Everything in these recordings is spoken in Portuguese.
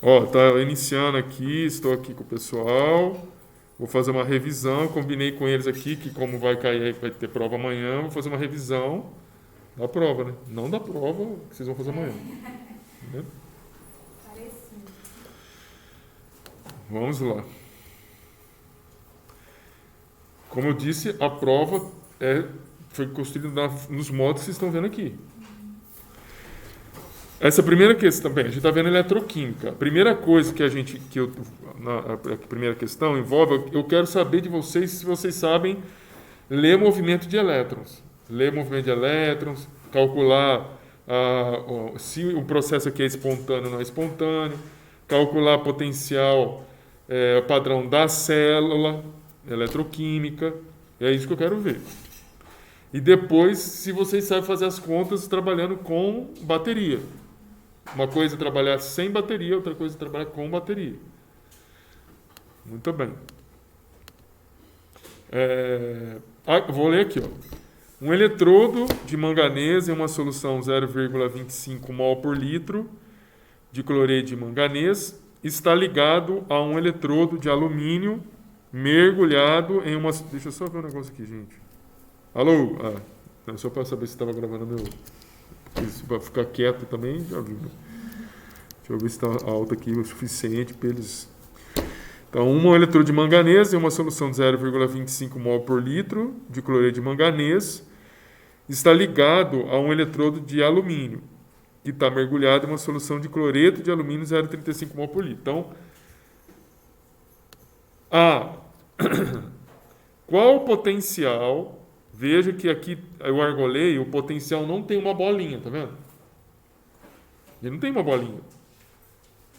Ó, tá iniciando aqui, estou aqui com o pessoal. Vou fazer uma revisão. Combinei com eles aqui que como vai cair, vai ter prova amanhã, vou fazer uma revisão da prova, né? Não da prova que vocês vão fazer amanhã. Né? Parecido. Vamos lá. Como eu disse, a prova foi construída nos modos que vocês estão vendo aqui. Essa primeira questão, bem, a gente está vendo eletroquímica. A primeira coisa que a primeira questão envolve, eu quero saber de vocês se vocês sabem ler movimento de elétrons. Ler movimento de elétrons, calcular se o processo aqui é espontâneo ou não é espontâneo, calcular potencial padrão da célula eletroquímica. É isso que eu quero ver. E depois, se vocês sabem fazer as contas trabalhando com bateria. Uma coisa é trabalhar sem bateria, outra coisa é trabalhar com bateria. Muito bem. Vou ler aqui. Ó. Um eletrodo de manganês em uma solução 0,25 mol por litro de cloreto de manganês está ligado a um eletrodo de alumínio mergulhado em uma... Deixa eu só ver um negócio aqui, gente. Alô? Não, só para saber se estava gravando meu... Se vai ficar quieto também, já viu. Deixa eu ver se está alto aqui o suficiente para eles... Então, um eletrodo de manganês em uma solução de 0,25 mol por litro de cloreto de manganês está ligado a um eletrodo de alumínio, que está mergulhado em uma solução de cloreto de alumínio 0,35 mol por litro. Então, qual o potencial? Veja que aqui eu argolei, o potencial não tem uma bolinha, tá vendo? Ele não tem uma bolinha.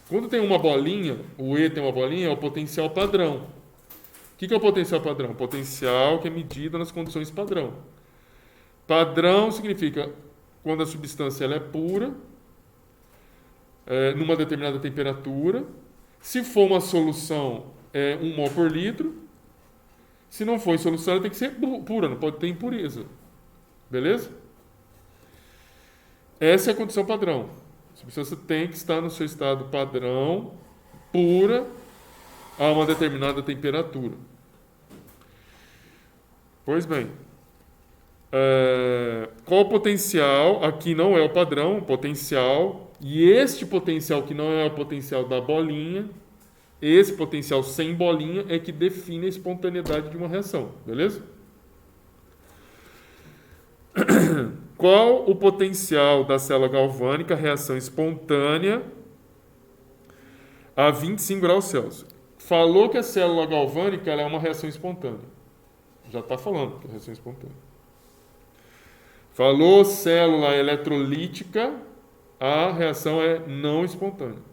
Quando tem uma bolinha, o E tem uma bolinha, é o potencial padrão. O que é o potencial padrão? O potencial que é medido nas condições padrão. Padrão significa quando a substância ela é pura, numa determinada temperatura. Se for uma solução, é 1 mol por litro. Se não for em solução, ela tem que ser pura, não pode ter impureza. Beleza? Essa é a condição padrão. A substância tem que estar no seu estado padrão, pura, a uma determinada temperatura. Pois bem, qual o potencial? Aqui não é o padrão, o potencial. E este potencial, que não é o potencial da bolinha, esse potencial sem bolinha é que define a espontaneidade de uma reação. Beleza? Qual o potencial da célula galvânica, reação espontânea, a 25 graus Celsius? Falou que a célula galvânica ela é uma reação espontânea. Já está falando que é reação espontânea. Falou célula eletrolítica, a reação é não espontânea.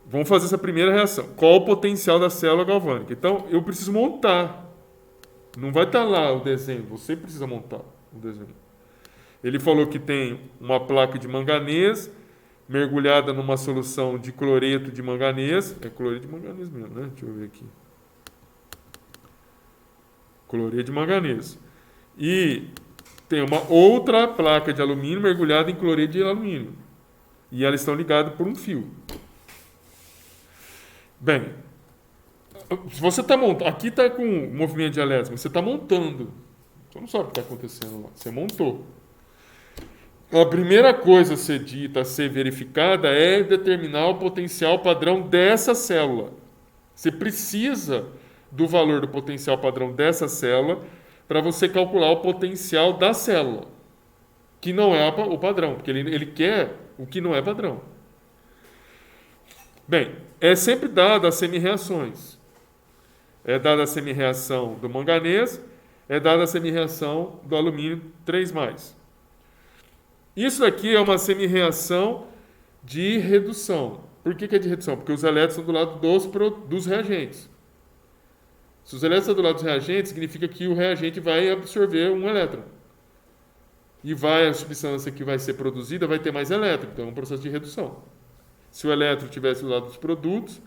Vamos fazer essa primeira reação. Qual o potencial da célula galvânica? Então, eu preciso montar. Não vai estar lá o desenho, você precisa montar o desenho. Ele falou que tem uma placa de manganês mergulhada numa solução de cloreto de manganês. É cloreto de manganês mesmo, né? Deixa eu ver aqui. Cloreto de manganês. E tem uma outra placa de alumínio mergulhada em cloreto de alumínio. E elas estão ligadas por um fio. Bem, se você está montando, aqui está com movimento de elétrons, você está montando. Você não sabe o que está acontecendo lá. Você montou. A primeira coisa a ser dita, a ser verificada, é determinar o potencial padrão dessa célula. Você precisa do valor do potencial padrão dessa célula para você calcular o potencial da célula, que não é o padrão, porque ele quer o que não é padrão. Bem, é sempre dada as semi-reações. É dada a semi-reação do manganês, é dada a semi-reação do alumínio 3+. Isso daqui é uma semi-reação de redução. Por que é de redução? Porque os elétrons estão do lado dos reagentes. Se os elétrons estão do lado dos reagentes, significa que o reagente vai absorver um elétron. E a substância que vai ser produzida vai ter mais elétron. Então é um processo de redução. Se o elétron estivesse do lado dos produtos,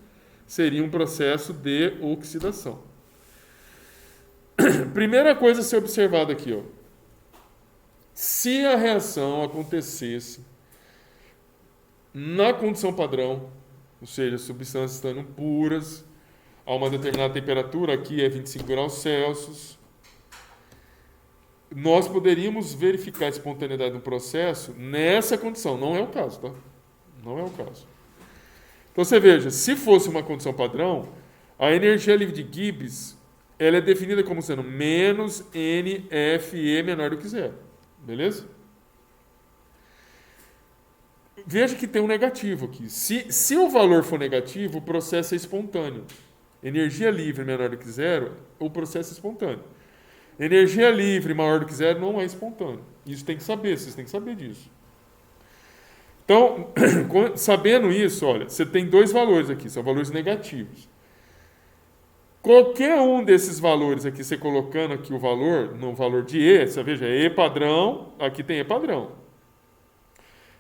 seria um processo de oxidação. Primeira coisa a ser observada aqui, ó. Se a reação acontecesse na condição padrão, ou seja, substâncias estando puras, a uma determinada temperatura, aqui é 25 graus Celsius, nós poderíamos verificar a espontaneidade do processo nessa condição. Não é o caso, tá? Não é o caso. Então você veja, se fosse uma condição padrão, a energia livre de Gibbs ela é definida como sendo menos NFE menor do que zero. Beleza? Veja que tem um negativo aqui. Se o valor for negativo, o processo é espontâneo. Energia livre menor do que zero, o processo é espontâneo. Energia livre maior do que zero não é espontâneo. Isso tem que saber, vocês têm que saber disso. Então, sabendo isso, olha, você tem dois valores aqui, são valores negativos. Qualquer um desses valores aqui, você colocando aqui o valor, no valor de E, você veja, E padrão, aqui tem E padrão.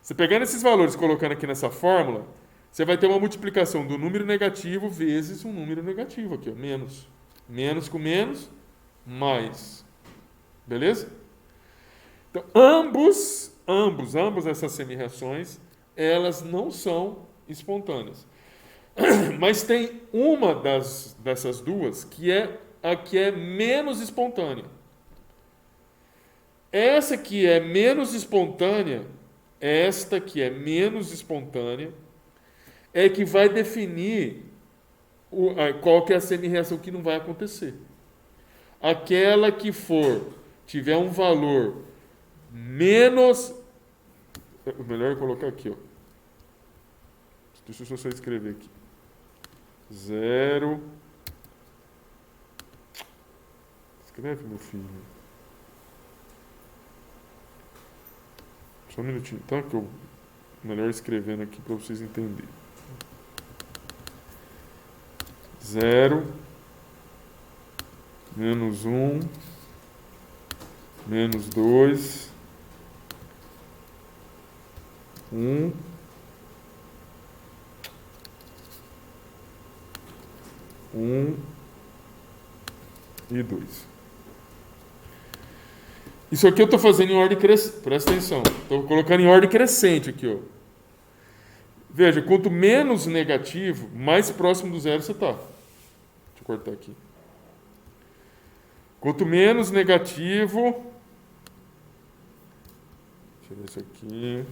Você pegando esses valores e colocando aqui nessa fórmula, você vai ter uma multiplicação do número negativo vezes um número negativo aqui, ó, menos. Menos com menos, mais. Beleza? Então, ambas essas semi-reações, elas não são espontâneas. Mas tem uma dessas duas que é a que é menos espontânea. Essa que é menos espontânea, esta que é menos espontânea, é que vai definir qual que é a semi-reação que não vai acontecer. Aquela que tiver um valor menos... Melhor eu colocar aqui, ó. Deixa eu só escrever aqui. 0. Escreve, meu filho. Só um minutinho, tá? Que eu melhor escrevendo aqui para vocês entenderem. 0 menos 1 menos 2 1 e 2. Isso aqui eu estou fazendo em ordem crescente. Presta atenção. Estou colocando em ordem crescente aqui, ó. Veja, quanto menos negativo, mais próximo do zero você está. Deixa eu cortar aqui. Quanto menos negativo... Deixa eu ver isso aqui...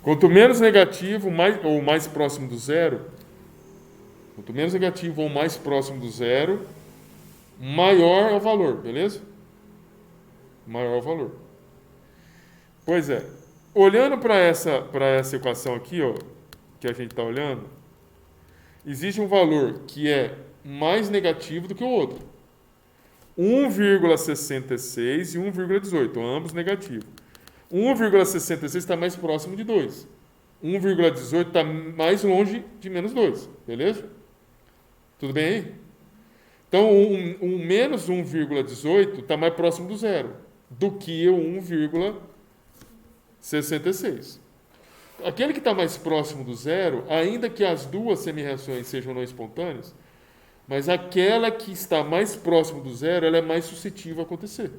Quanto menos negativo ou mais próximo do zero, quanto menos negativo ou mais próximo do zero, maior é o valor, beleza? Maior é o valor. Pois é. Olhando para essa equação aqui, ó, que a gente está olhando, existe um valor que é mais negativo do que o outro. 1,66 e 1,18, ambos negativos. 1,66 está mais próximo de 2. 1,18 está mais longe de menos 2. Beleza? Tudo bem aí? Então, menos 1,18 está mais próximo do zero do que o 1,66. Aquele que está mais próximo do zero, ainda que as duas semi-reações sejam não espontâneas, mas aquela que está mais próximo do zero, ela é mais suscetível a acontecer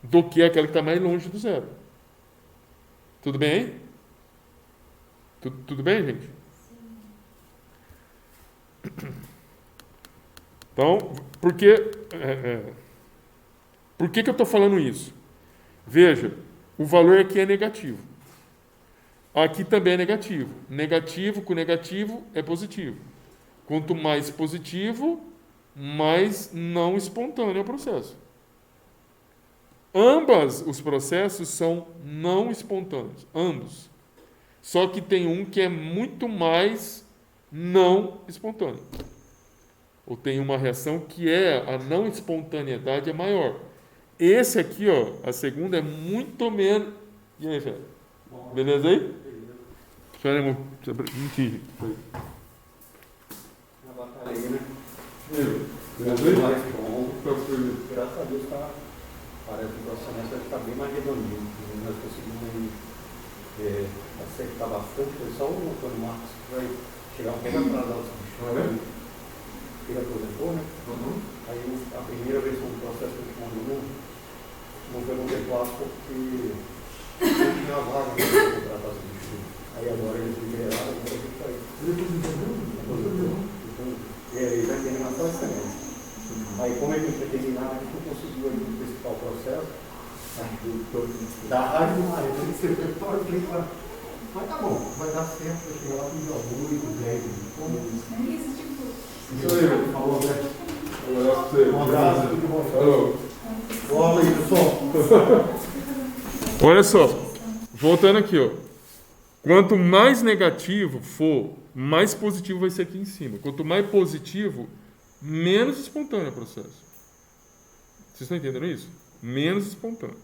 do que aquela que está mais longe do zero. Tudo bem aí? Tudo bem, gente? Sim. Então, por que eu estou falando isso? Veja, o valor aqui é negativo. Aqui também é negativo. Negativo com negativo é positivo. Quanto mais positivo, mais não espontâneo é o processo. Ambos os processos são não espontâneos, ambos. Só que tem um que é muito mais não espontâneo. Ou tem uma reação que a não espontaneidade é maior. Esse aqui, ó, a segunda é muito menos... E aí, velho? Beleza aí? Espera aí, mentira. Na batalha aí, né? Beleza aí? Graças a Deus tá... Parece que o processo está bem mais redondinho. Nós conseguimos acertar bastante. Foi só o Antônio Marcos que vai chegar um pouco atrasado. ele aposentou, né? Aí a primeira vez que o processo de condomínio não foi contemplado porque não tinha vaga para contratar substituto. Aí agora eles liberaram, agora ele está aí. Ele aposentou. Então, ele vai terminar só esse semestre. Aí como ele tinha terminado, a gente não conseguiu ali antecipar o processo. Da rádio do marido, ele se prepara o tempo. Mas tá bom, vai dar certo para chegar lá com o dia 8, 10, como isso, tipo. Isso aí, falou, né? Um abraço, tudo bom. Falou. Bola aí, pessoal. Olha só, voltando aqui, ó. Quanto mais negativo for, mais positivo vai ser aqui em cima. Quanto mais positivo, menos espontâneo é o processo. Vocês estão entendendo isso? Menos espontâneo.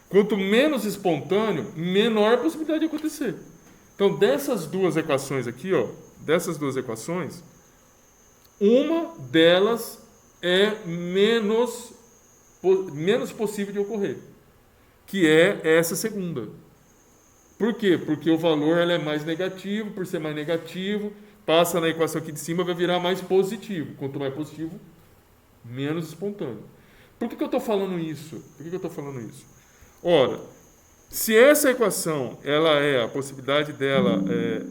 Quanto menos espontâneo, menor a possibilidade de acontecer. Então, dessas duas equações aqui, ó, dessas duas equações, uma delas é menos possível de ocorrer, que é essa segunda. Por quê? Porque o valor ela é mais negativo, por ser mais negativo, passa na equação aqui de cima, vai virar mais positivo. Quanto mais positivo, menos espontâneo. Por que eu estou falando isso? Ora, se essa equação, ela é, a possibilidade dela é...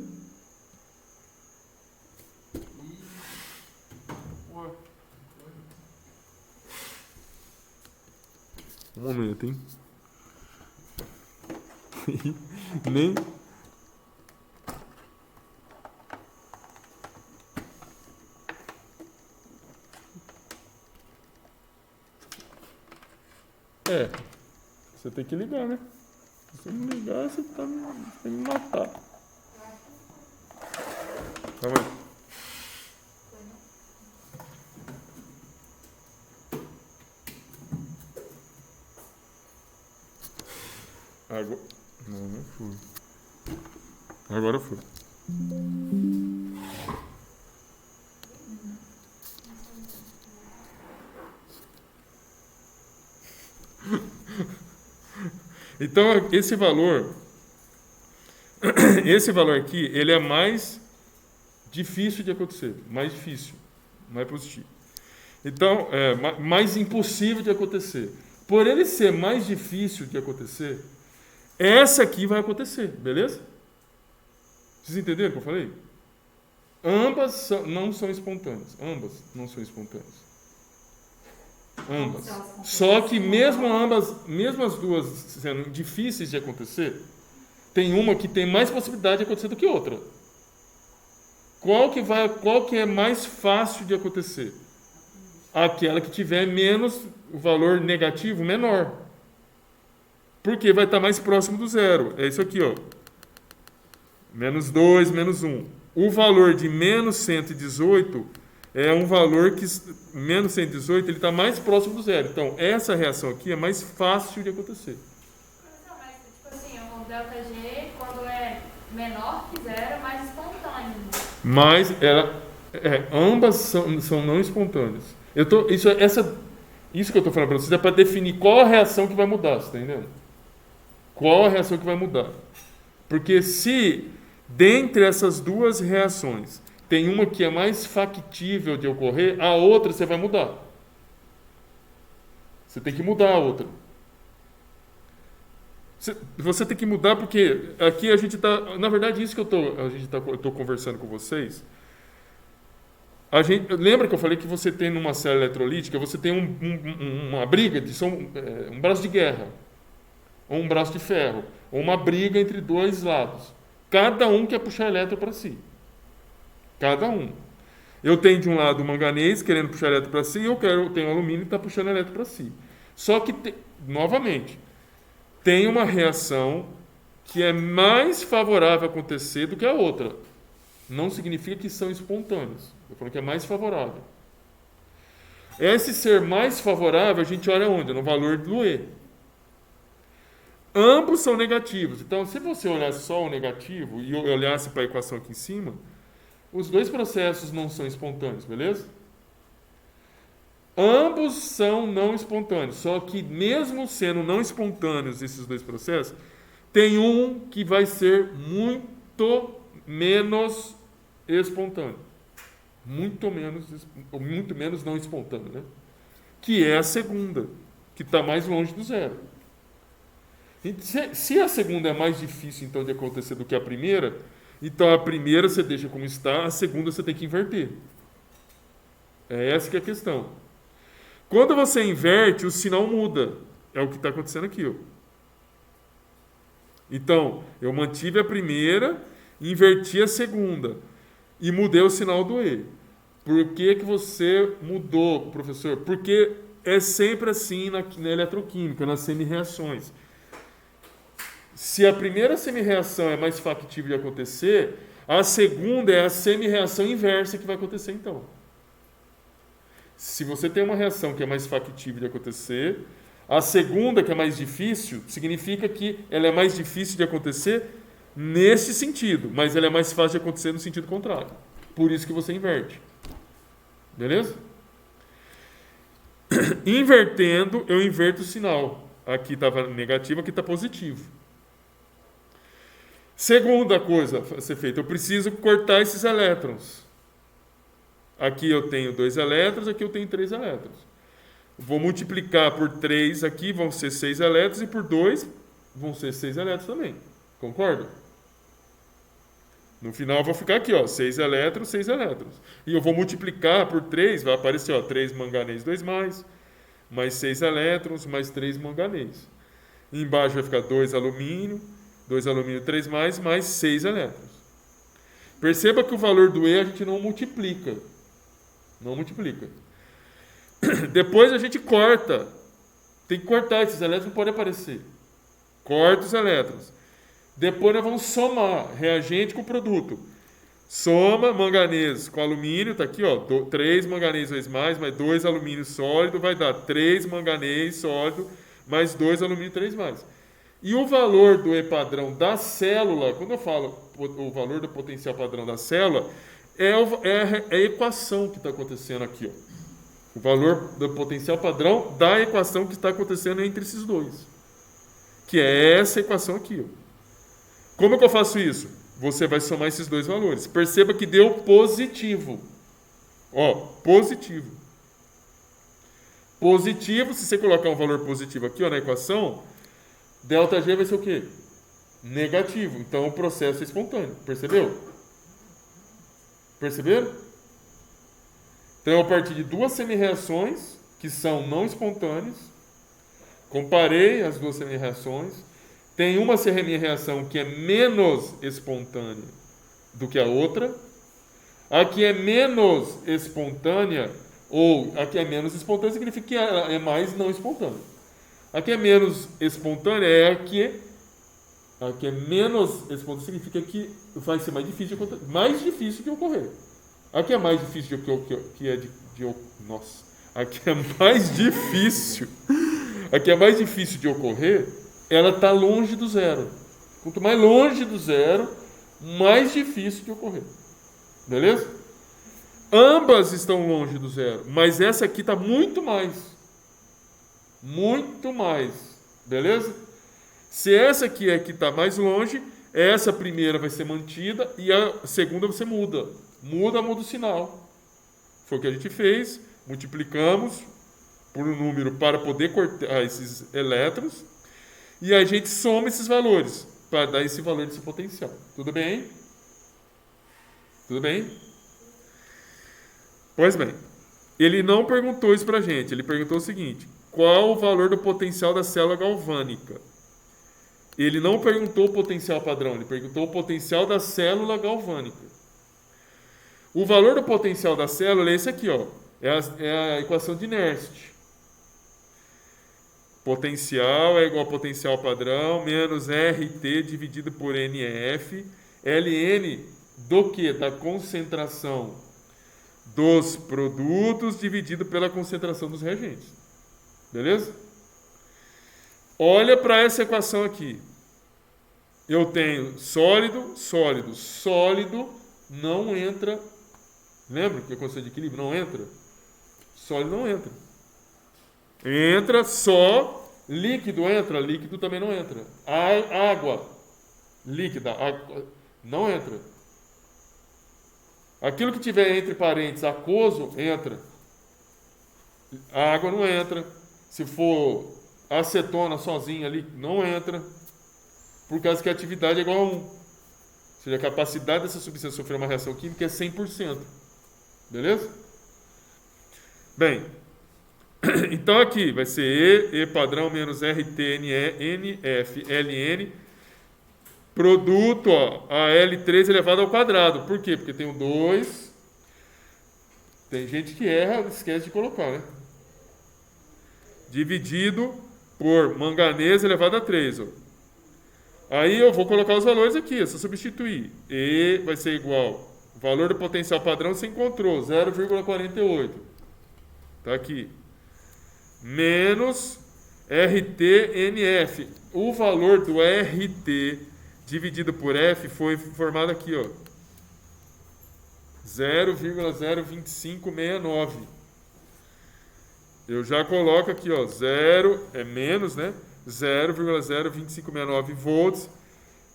Um momento, hein? Nem... Você tem que ligar, né? Se você não ligar, você tem que me matar. Calma aí. Agora... Não fui. Agora foi. Então, esse valor aqui, ele é mais difícil de acontecer, mais difícil, mais positivo. Então, mais impossível de acontecer. Por ele ser mais difícil de acontecer, essa aqui vai acontecer, beleza? Vocês entenderam o que eu falei? Ambas não são espontâneas. Ambas não são espontâneas. Ambas. Só que mesmo as duas sendo difíceis de acontecer, tem uma que tem mais possibilidade de acontecer do que outra. Qual que é mais fácil de acontecer? Aquela que tiver menos o valor negativo menor. Porque vai estar mais próximo do zero. É isso aqui, ó. Menos 2, menos 1. O valor de menos 118 é um valor que, menos 118, ele está mais próximo do zero. Então, essa reação aqui é mais fácil de acontecer. Não, mas, tipo assim, o ΔG, quando é menor que zero, é mais espontâneo. Mas, ambas são não espontâneas. Isso que eu estou falando para vocês é para definir qual a reação que vai mudar, você está entendendo? Qual a reação que vai mudar? Porque se, dentre essas duas reações, tem uma que é mais factível de ocorrer, a outra você vai mudar. Você tem que mudar a outra. Você tem que mudar porque aqui a gente está... Na verdade, isso que eu estou conversando com vocês... Lembra que eu falei que você tem numa célula eletrolítica, você tem uma briga, um braço de guerra, ou um braço de ferro, ou uma briga entre dois lados. Cada um quer puxar elétron para si. Cada um. Eu tenho de um lado o manganês querendo puxar elétron para si, e eu tenho o alumínio que está puxando elétron para si. Só que, novamente, tem uma reação que é mais favorável a acontecer do que a outra. Não significa que são espontâneos. Eu falo que é mais favorável. Esse ser mais favorável, a gente olha onde? No valor do E. Ambos são negativos. Então, se você olhasse só o negativo e olhasse para a equação aqui em cima, os dois processos não são espontâneos, beleza? Ambos são não espontâneos. Só que, mesmo sendo não espontâneos esses dois processos, tem um que vai ser muito menos espontâneo. muito menos não espontâneo, né? Que é a segunda, que está mais longe do zero. E se a segunda é mais difícil, então, de acontecer do que a primeira, então a primeira você deixa como está, a segunda você tem que inverter. É essa que é a questão. Quando você inverte, o sinal muda. É o que está acontecendo aqui, ó. Então, eu mantive a primeira, inverti a segunda e mudei o sinal do E. Por que você mudou, professor? Porque é sempre assim na eletroquímica, nas semi-reações. Se a primeira semi-reação é mais factível de acontecer, a segunda é a semi-reação inversa que vai acontecer então. Se você tem uma reação que é mais factível de acontecer, a segunda, que é mais difícil, significa que ela é mais difícil de acontecer nesse sentido, mas ela é mais fácil de acontecer no sentido contrário. Por isso que você inverte. Beleza? Invertendo, eu inverto o sinal. Aqui estava negativo, aqui está positivo. Segunda coisa a ser feita, eu preciso cortar esses elétrons. Aqui eu tenho 2 elétrons, aqui eu tenho 3 elétrons. Vou multiplicar por 3 aqui, vão ser 6 elétrons, e por 2 vão ser 6 elétrons também. Concorda? No final eu vou ficar aqui, ó, 6 elétrons, 6 elétrons. E eu vou multiplicar por 3, vai aparecer, ó, 3 manganês, 2 mais 6 elétrons, mais 3 manganês. E embaixo vai ficar 2 alumínio, 3 mais 6 elétrons. Perceba que o valor do E a gente não multiplica. Não multiplica. Depois a gente corta. Tem que cortar, esses elétrons não podem aparecer. Corta os elétrons. Depois nós vamos somar reagente com produto. Soma manganês com alumínio, está aqui, ó, 3 manganês 2 mais 2 alumínio sólido, vai dar 3 manganês sólido, mais 2 alumínio 3 mais. E o valor do E padrão da célula, quando eu falo o valor do potencial padrão da célula, é a equação que está acontecendo aqui, ó. O valor do potencial padrão da equação que está acontecendo entre esses dois. Que é essa equação aqui, ó. Como é que eu faço isso? Você vai somar esses dois valores. Perceba que deu positivo. Ó, positivo. Positivo, se você colocar um valor positivo aqui, ó, na equação, ΔG vai ser o quê? Negativo. Então o processo é espontâneo. Percebeu? Perceberam? Então eu parti de 2 semi-reações que são não espontâneas. Comparei as 2 semi-reações. Tem uma semi-reação que é menos espontânea do que a outra. A que é menos espontânea, ou a que é menos espontânea, significa que ela é mais não espontânea. A que é menos espontânea é a que é menos espontânea, significa que vai ser mais difícil de ocorrer. A que é mais difícil a que é mais difícil de ocorrer, ela está longe do zero. Quanto mais longe do zero, mais difícil de ocorrer. Beleza? Ambas estão longe do zero, mas essa aqui está muito mais. Muito mais. Beleza? Se essa aqui é que está mais longe, essa primeira vai ser mantida e a segunda você muda. Muda o sinal. Foi o que a gente fez. Multiplicamos por um número para poder cortar esses elétrons. E a gente soma esses valores para dar esse valor desse potencial. Tudo bem? Tudo bem? Pois bem. Ele não perguntou isso para a gente. Ele perguntou o seguinte: qual o valor do potencial da célula galvânica? Ele não perguntou o potencial padrão. Ele perguntou o potencial da célula galvânica. O valor do potencial da célula é esse aqui, ó. É a equação de Nernst. Potencial é igual a potencial padrão menos RT dividido por NF. Ln do que? Da concentração dos produtos dividido pela concentração dos reagentes. Beleza? Olha para essa equação aqui. Eu tenho sólido, sólido. Sólido não entra. Lembra que a constante de equilíbrio não entra? Sólido não entra. Entra só líquido, líquido também não entra. Água líquida, água, não entra. Aquilo que tiver entre parênteses aquoso, entra. A água não entra. Se for acetona sozinha ali, não entra. Por causa que a atividade é igual a 1. Ou seja, a capacidade dessa substância sofrer uma reação química é 100%. Beleza? Bem, então aqui vai ser E padrão menos RTNF produto a L3 elevado ao quadrado. Por quê? Porque tem o 2. Tem gente que erra, esquece de colocar, né? Dividido por manganês elevado a 3. Ó. Aí eu vou colocar os valores aqui, é só substituir. E vai ser igual. O valor do potencial padrão você encontrou, 0,48. Está aqui. Menos RTNF. O valor do RT dividido por F foi formado aqui, ó. 0,02569. Eu já coloco aqui, ó, 0 é menos, né? 0,02569 volts.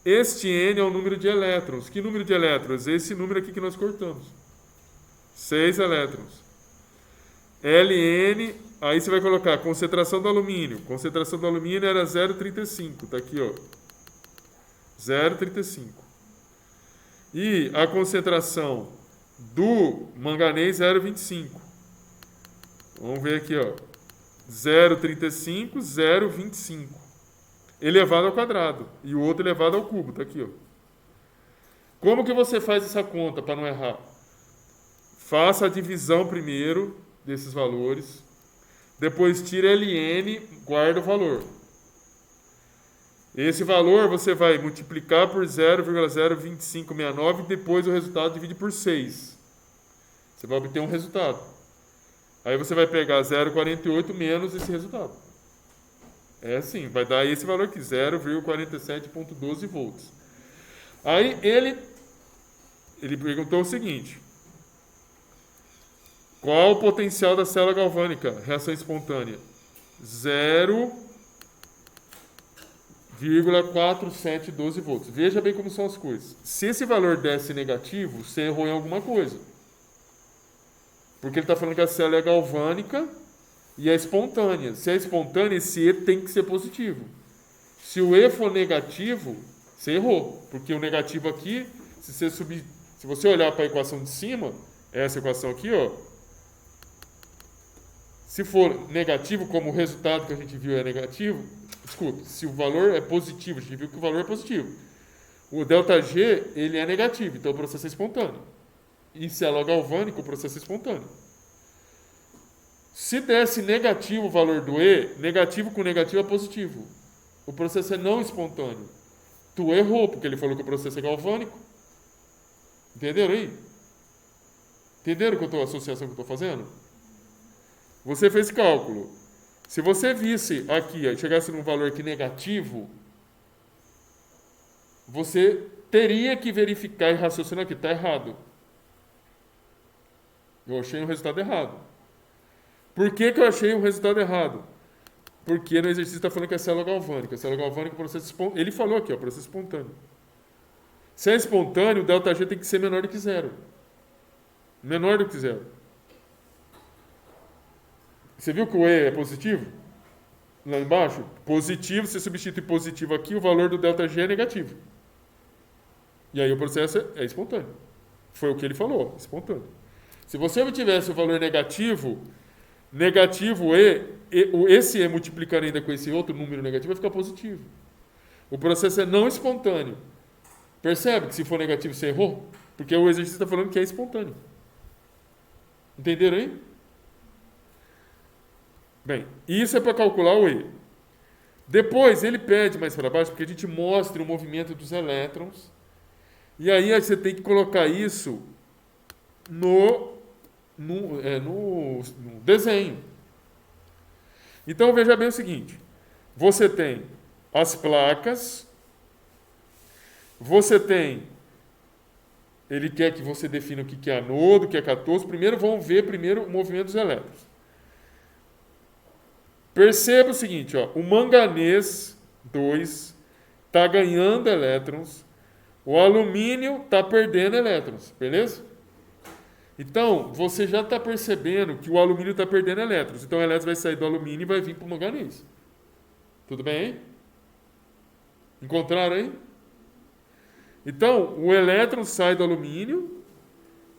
Este N é o número de elétrons. Que número de elétrons? Esse número aqui que nós cortamos. 6 elétrons. Ln, aí você vai colocar a concentração do alumínio. Concentração do alumínio era 0,35. Tá aqui, ó. 0,35. E a concentração do manganês 0,25. Vamos ver aqui, ó. 0,35, 0,25. Elevado ao quadrado. E o outro elevado ao cubo. Tá aqui, ó. Como que você faz essa conta para não errar? Faça a divisão primeiro desses valores. Depois tira Ln, guarda o valor. Esse valor você vai multiplicar por 0,02569 e depois o resultado divide por 6. Você vai obter um resultado. Aí você vai pegar 0,48 menos esse resultado. É assim, vai dar esse valor aqui, 0,47.12 volts. Aí ele perguntou o seguinte: qual o potencial da célula galvânica? Reação espontânea. 0,4712 volts. Veja bem como são as coisas. Se esse valor desse negativo, você errou em alguma coisa. Porque ele está falando que a célula é galvânica e é espontânea. Se é espontânea, esse E tem que ser positivo. Se o E for negativo, você errou. Porque o negativo aqui, se você olhar para a equação de cima, essa equação aqui, ó, se for negativo, como o resultado que a gente viu é negativo, escuta, se o valor é positivo, a gente viu que o valor é positivo. O ΔG, ele é negativo, então o processo é espontâneo. E célula galvânica, o processo é espontâneo. Se desse negativo o valor do E, negativo com negativo é positivo. O processo é não espontâneo. Tu errou, porque ele falou que o processo é galvânico. Entenderam aí? Entenderam a associação que eu estou fazendo? Você fez cálculo. Se você visse aqui, chegasse num valor aqui negativo, você teria que verificar e raciocinar que está errado. Eu achei um resultado errado. Por que eu achei um resultado errado? Porque no exercício está falando que é célula galvânica. A célula galvânica é um processo espontâneo. Ele falou aqui, ó, processo espontâneo. Se é espontâneo, o ΔG tem que ser menor do que zero. Menor do que zero. Você viu que o E é positivo? Lá embaixo? Positivo, você substitui positivo aqui, o valor do ΔG é negativo. E aí o processo é espontâneo. Foi o que ele falou, espontâneo. Se você obtivesse o valor negativo esse E multiplicando ainda com esse outro número negativo vai ficar positivo. O processo é não espontâneo. Percebe que se for negativo você errou? Porque o exercício está falando que é espontâneo. Entenderam aí? Bem, isso é para calcular o E. Depois ele pede mais para baixo porque a gente mostra o movimento dos elétrons. E aí você tem que colocar isso no desenho. Então veja bem o seguinte: você tem as placas, você tem, ele quer que você defina o que é anodo, o que é catódo. Primeiro vamos ver o movimento dos elétrons. Perceba o seguinte, ó, o manganês 2 está ganhando elétrons, o alumínio está perdendo elétrons, beleza? Então, você já está percebendo que o alumínio está perdendo elétrons. Então, o elétron vai sair do alumínio e vai vir para o manganês. Tudo bem aí? Encontraram aí? Então, o elétron sai do alumínio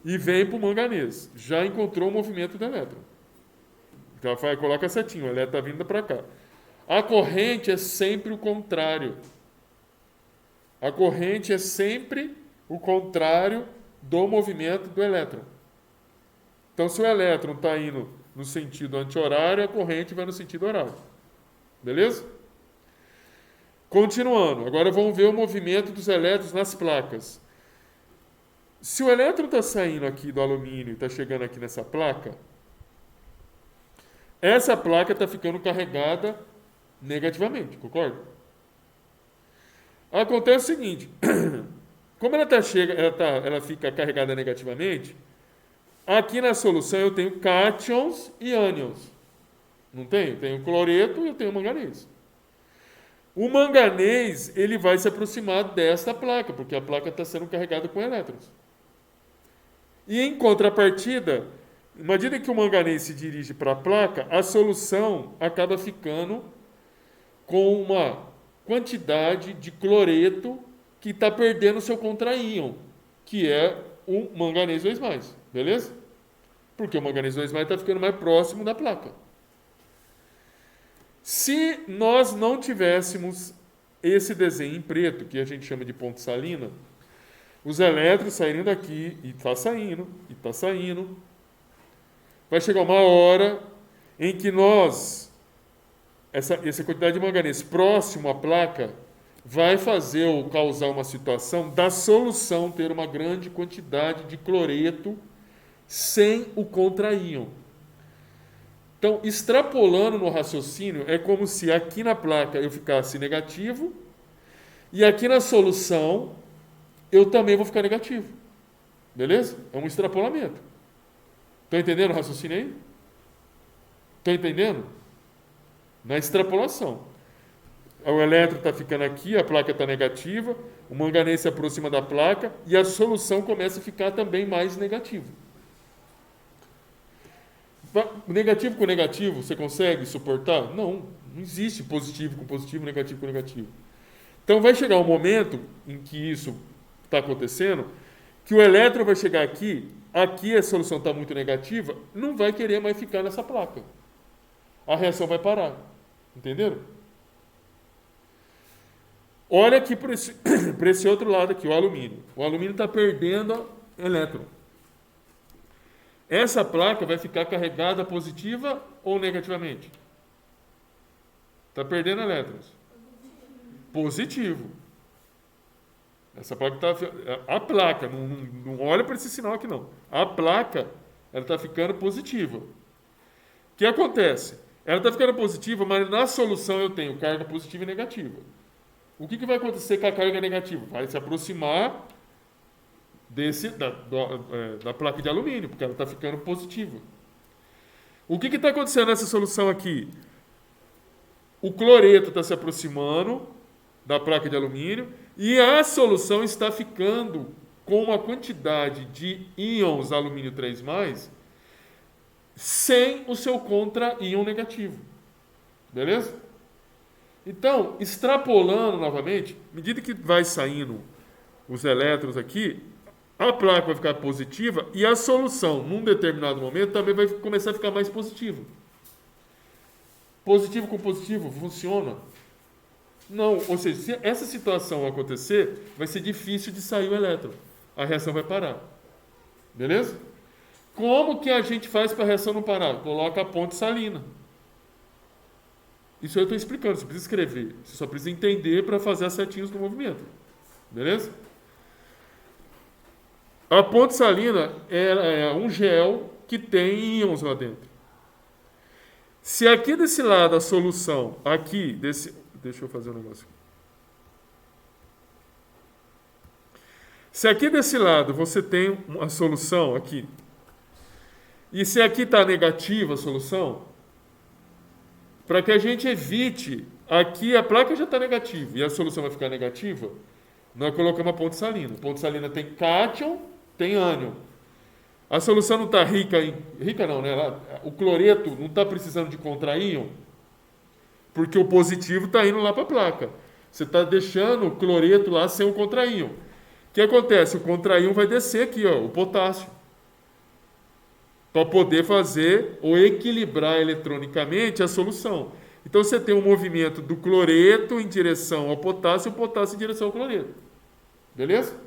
e vem para o manganês. Já encontrou o movimento do elétron. Então, coloca certinho, o elétron está vindo para cá. A corrente é sempre o contrário. A corrente é sempre o contrário do movimento do elétron. Então, se o elétron está indo no sentido anti-horário, a corrente vai no sentido horário. Beleza? Continuando. Agora vamos ver o movimento dos elétrons nas placas. Se o elétron está saindo aqui do alumínio e está chegando aqui nessa placa, essa placa está ficando carregada negativamente, concorda? Acontece o seguinte, como ela fica carregada negativamente, aqui na solução eu tenho cátions e ânions. Não tenho? Eu tenho cloreto e eu tenho manganês. O manganês ele vai se aproximar desta placa, porque a placa está sendo carregada com elétrons. E em contrapartida, à medida que o manganês se dirige para a placa, a solução acaba ficando com uma quantidade de cloreto que está perdendo o seu contraíon, que é o manganês 2+, beleza? Porque o manganês 2+ está ficando mais próximo da placa. Se nós não tivéssemos esse desenho em preto, que a gente chama de ponte salina, os elétrons sairiam daqui, e está saindo, e está saindo. Vai chegar uma hora em que essa quantidade de manganês próximo à placa vai fazer ou causar uma situação da solução ter uma grande quantidade de cloreto sem o contraíon. Então, extrapolando no raciocínio, é como se aqui na placa eu ficasse negativo e aqui na solução eu também vou ficar negativo. Beleza? É um extrapolamento. Estão entendendo o raciocínio aí? Estão entendendo? Na extrapolação. O elétron está ficando aqui, a placa está negativa, o manganês se aproxima da placa e a solução começa a ficar também mais negativa. Negativo com negativo, você consegue suportar? Não existe positivo com positivo, negativo com negativo. Então vai chegar um momento em que isso está acontecendo, que o elétron vai chegar aqui a solução está muito negativa, não vai querer mais ficar nessa placa. A reação vai parar. Entenderam? Olha aqui para esse outro lado aqui, o alumínio. O alumínio está perdendo elétron. Essa placa vai ficar carregada positiva ou negativamente? Está perdendo elétrons. Positivo. Essa placa está... A placa, não olha para esse sinal aqui não. A placa, ela está ficando positiva. O que acontece? Ela está ficando positiva, mas na solução eu tenho carga positiva e negativa. O que vai acontecer com a carga negativa? Vai se aproximar da placa de alumínio, porque ela está ficando positiva. O que está acontecendo nessa solução aqui? O cloreto está se aproximando da placa de alumínio e a solução está ficando com uma quantidade de íons alumínio 3+, sem o seu contra-íon negativo. Beleza? Então, extrapolando novamente, à medida que vai saindo os elétrons aqui, a placa vai ficar positiva e a solução, num determinado momento, também vai começar a ficar mais positiva. Positivo com positivo funciona? Não, ou seja, se essa situação acontecer, vai ser difícil de sair o elétron. A reação vai parar. Beleza? Como que a gente faz para a reação não parar? Coloca a ponte salina. Isso eu estou explicando, você precisa escrever. Você só precisa entender para fazer as setinhas do movimento. Beleza? A ponte salina é um gel que tem íons lá dentro. Se aqui desse lado a solução, deixa eu fazer um negócio aqui. Se aqui desse lado você tem uma solução aqui, e se aqui está negativa a solução, para que a gente evite, aqui a placa já está negativa e a solução vai ficar negativa, nós colocamos a ponte salina. A ponte salina tem cátion, tem ânion. A solução não está rica em... Rica não, né? O cloreto não está precisando de contraíon, porque o positivo está indo lá para a placa. Você está deixando o cloreto lá sem o contraíon. O que acontece? O contraíon vai descer aqui, ó, o potássio, para poder fazer ou equilibrar eletronicamente a solução. Então você tem um movimento do cloreto em direção ao potássio e o potássio em direção ao cloreto. Beleza?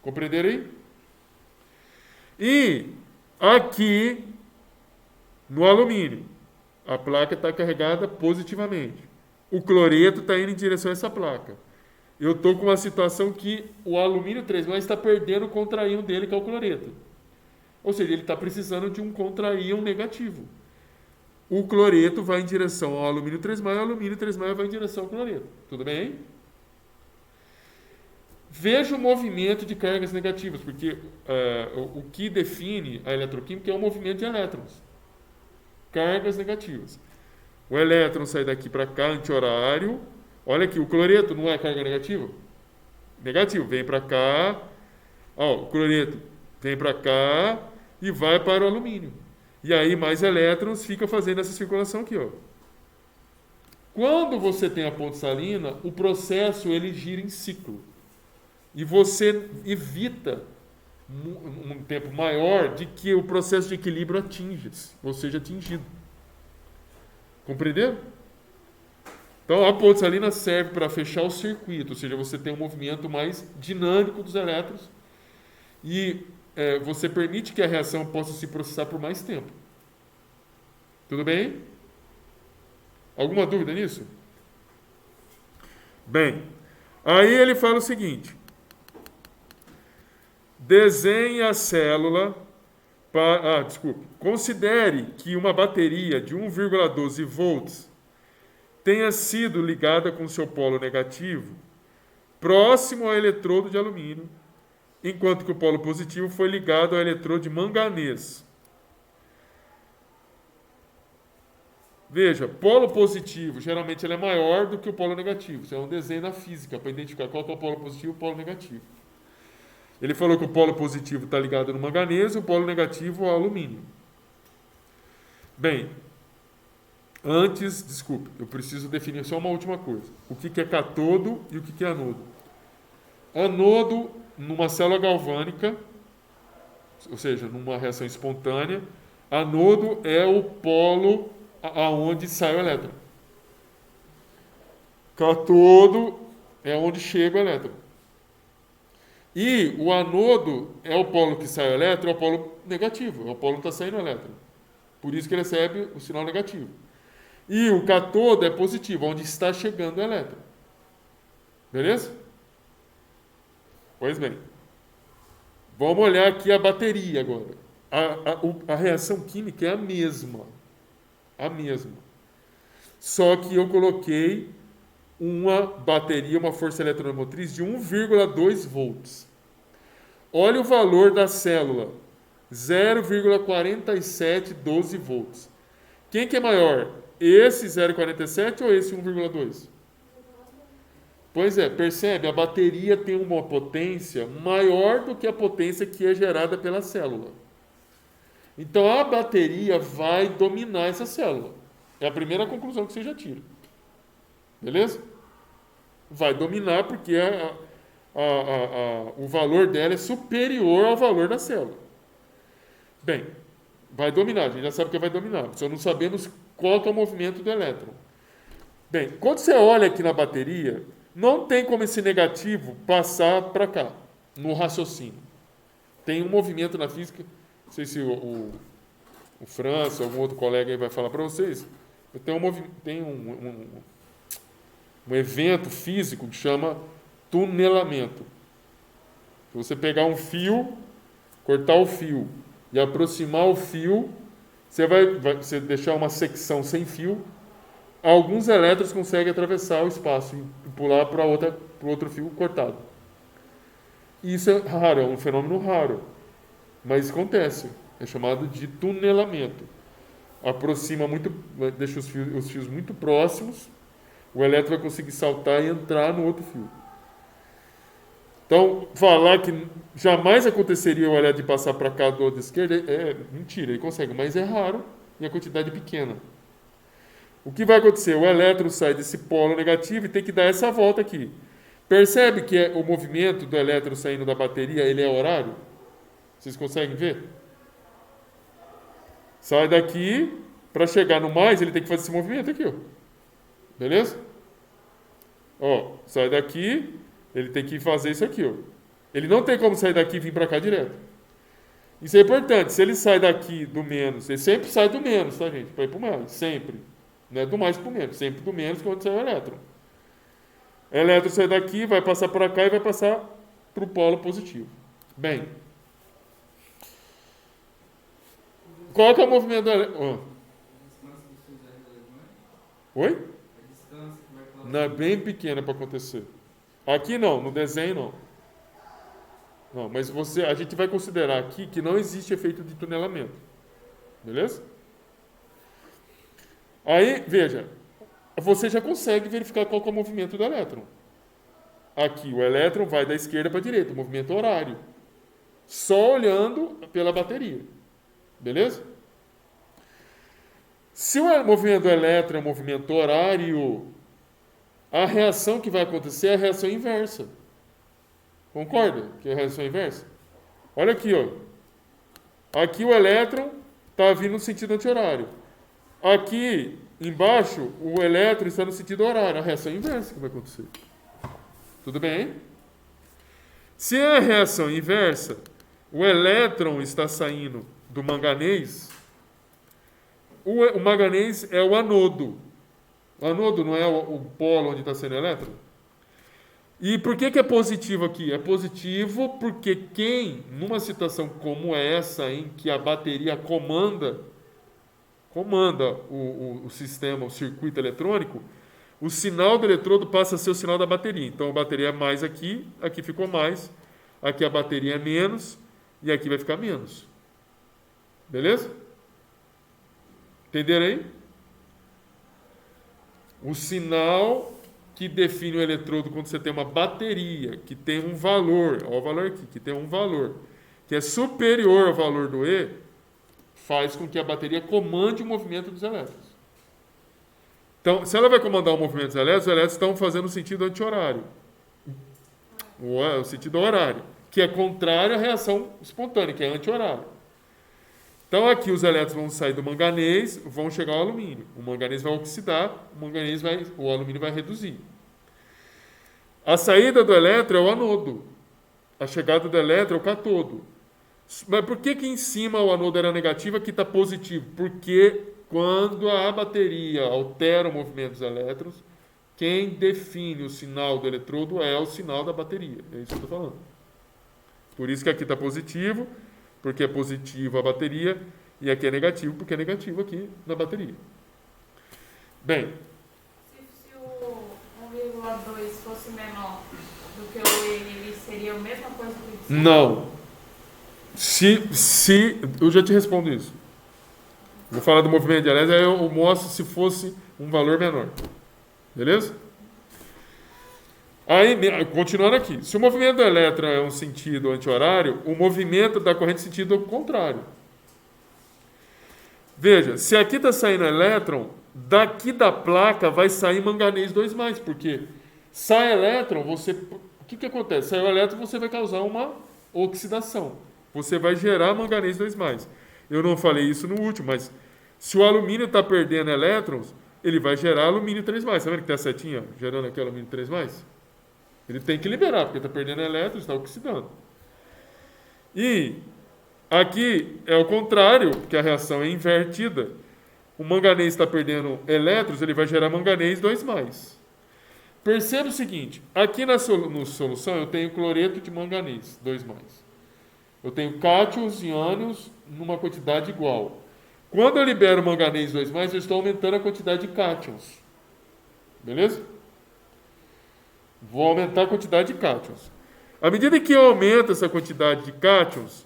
Compreenderam aí? E aqui no alumínio, a placa está carregada positivamente. O cloreto está indo em direção a essa placa. Eu estou com uma situação que o alumínio 3+ está perdendo o contraíon dele, que é o cloreto. Ou seja, ele está precisando de um contraíon negativo. O cloreto vai em direção ao alumínio 3+, e o alumínio 3+ vai em direção ao cloreto. Tudo bem? Veja o movimento de cargas negativas, porque o que define a eletroquímica é o movimento de elétrons. Cargas negativas. O elétron sai daqui para cá, anti-horário. Olha aqui, o cloreto não é carga negativa? Negativo, vem para cá. Ó, o cloreto vem para cá e vai para o alumínio. E aí mais elétrons fica fazendo essa circulação aqui, ó. Quando você tem a ponte salina, o processo ele gira em ciclo. E você evita um tempo maior de que o processo de equilíbrio ou seja atingido. Compreenderam? Então a ponte salina serve para fechar o circuito, ou seja, você tem um movimento mais dinâmico dos elétrons e você permite que a reação possa se processar por mais tempo. Tudo bem? Alguma dúvida nisso? Bem, aí ele fala o seguinte: desenhe a célula para... Considere que uma bateria de 1,12 volts tenha sido ligada com seu polo negativo próximo ao eletrodo de alumínio, enquanto que o polo positivo foi ligado ao eletrodo de manganês. Veja, polo positivo, geralmente ele é maior do que o polo negativo. Isso é um desenho na física, para identificar qual que é o polo positivo e o polo negativo. Ele falou que o polo positivo está ligado no manganês e o polo negativo ao alumínio. Bem, eu preciso definir só uma última coisa. O que é catodo e o que é anodo. Anodo, numa célula galvânica, ou seja, numa reação espontânea, anodo é o polo aonde sai o elétron. Catodo é onde chega o elétron. E o anodo é o polo que sai o elétron, é o polo negativo, é o polo que está saindo o elétron. Por isso que ele recebe o sinal negativo. E o catodo é positivo, onde está chegando o elétron. Beleza? Pois bem. Vamos olhar aqui a bateria agora. A reação química é a mesma. A mesma. Só que eu coloquei uma bateria, uma força eletromotriz de 1,2 volts. Olha o valor da célula, 0,4712 volts. Quem que é maior? Esse 0,47 ou esse 1,2? Pois é, percebe? A bateria tem uma potência maior do que a potência que é gerada pela célula. Então a bateria vai dominar essa célula. É a primeira conclusão que você já tira. Beleza? Vai dominar porque o valor dela é superior ao valor da célula. Bem, vai dominar, a gente já sabe que vai dominar, só não sabemos qual que é o movimento do elétron. Bem, quando você olha aqui na bateria, não tem como esse negativo passar para cá, no raciocínio. Tem um movimento na física, não sei se o França, algum outro colega aí vai falar para vocês, tem um evento físico que chama tunelamento. Se você pegar um fio, cortar o fio e aproximar o fio, você deixar uma secção sem fio, alguns elétrons conseguem atravessar o espaço e pular para o outro fio cortado. Isso é raro, é um fenômeno raro, mas acontece. É chamado de tunelamento. Aproxima muito, deixa os fios muito próximos, o elétron vai conseguir saltar e entrar no outro fio. Então, falar que jamais aconteceria o elétron de passar para cá do outro esquerdo é mentira, ele consegue, mas é raro e a quantidade é pequena. O que vai acontecer? O elétron sai desse polo negativo e tem que dar essa volta aqui. Percebe que o movimento do elétron saindo da bateria, ele é horário? Vocês conseguem ver? Sai daqui, para chegar no mais, ele tem que fazer esse movimento aqui, ó. Beleza? Ó, sai daqui, ele tem que fazer isso aqui, ó. Ele não tem como sair daqui e vir para cá direto. Isso é importante. Se ele sai daqui do menos, ele sempre sai do menos, tá, gente? Para ir para o mais, sempre. Não é do mais para o menos, sempre do menos que é onde sai o elétron. O elétron sai daqui, vai passar por cá e vai passar para o polo positivo. Bem, qual que é o movimento do elétron? Oi? Não, é bem pequena para acontecer. Aqui não, no desenho não. Não, mas a gente vai considerar aqui que não existe efeito de tunelamento. Beleza? Aí, veja, você já consegue verificar qual que é o movimento do elétron. Aqui, o elétron vai da esquerda para a direita, movimento horário. Só olhando pela bateria. Beleza? Se o movimento do elétron é um movimento horário, a reação que vai acontecer é a reação inversa. Concorda que é a reação inversa? Olha aqui, ó. Aqui o elétron está vindo no sentido anti-horário. Aqui embaixo o elétron está no sentido horário. A reação inversa que vai acontecer. Tudo bem? Se é a reação inversa, o elétron está saindo do manganês. O manganês é o anodo. O anodo não é o polo onde está sendo o elétron? E por que é positivo aqui? É positivo porque numa situação como essa, em que a bateria comanda o sistema, o circuito eletrônico, o sinal do eletrodo passa a ser o sinal da bateria. Então a bateria é mais aqui ficou mais, aqui a bateria é menos, e aqui vai ficar menos. Beleza? Entenderam aí? O sinal que define o eletrodo quando você tem uma bateria que tem um valor, olha o valor aqui, que tem um valor que é superior ao valor do E, faz com que a bateria comande o movimento dos elétrons. Então, se ela vai comandar o movimento dos elétrons, os elétrons estão fazendo o sentido anti-horário. O sentido horário, que é contrário à reação espontânea, que é anti-horário. Então, aqui os elétrons vão sair do manganês, vão chegar ao alumínio. O manganês vai oxidar, o alumínio vai reduzir. A saída do elétron é o anodo. A chegada do elétron é o catodo. Mas por que em cima o anodo era negativo e aqui está positivo? Porque quando a bateria altera o movimento dos elétrons, quem define o sinal do eletrodo é o sinal da bateria. É isso que eu estou falando. Por isso que aqui está positivo, porque é positivo a bateria, e aqui é negativo, porque é negativo aqui na bateria. Bem. Se o 1,2 fosse menor do que o E, ele seria a mesma coisa que o de Não. Eu já te respondo isso. Vou falar do movimento de elétrons, aí eu mostro se fosse um valor menor. Beleza? Aí, continuando aqui. Se o movimento do elétron é um sentido anti-horário, o movimento da corrente é sentido contrário. Veja, se aqui está saindo elétron, daqui da placa vai sair manganês 2+, porque sai elétron, o que acontece? Sai o elétron, você vai causar uma oxidação. Você vai gerar manganês 2+. Eu não falei isso no último, mas se o alumínio está perdendo elétrons, ele vai gerar alumínio 3+. Está vendo que tem a setinha gerando aqui alumínio 3+? Ele tem que liberar, porque está perdendo elétrons, está oxidando. E aqui é o contrário, porque a reação é invertida. O manganês está perdendo elétrons, ele vai gerar manganês 2+. Perceba o seguinte, aqui na solução eu tenho cloreto de manganês, 2+. Eu tenho cátions e ânions numa quantidade igual. Quando eu libero manganês 2+, eu estou aumentando a quantidade de cátions. Beleza? Vou aumentar a quantidade de cátions. À medida que eu aumento essa quantidade de cátions,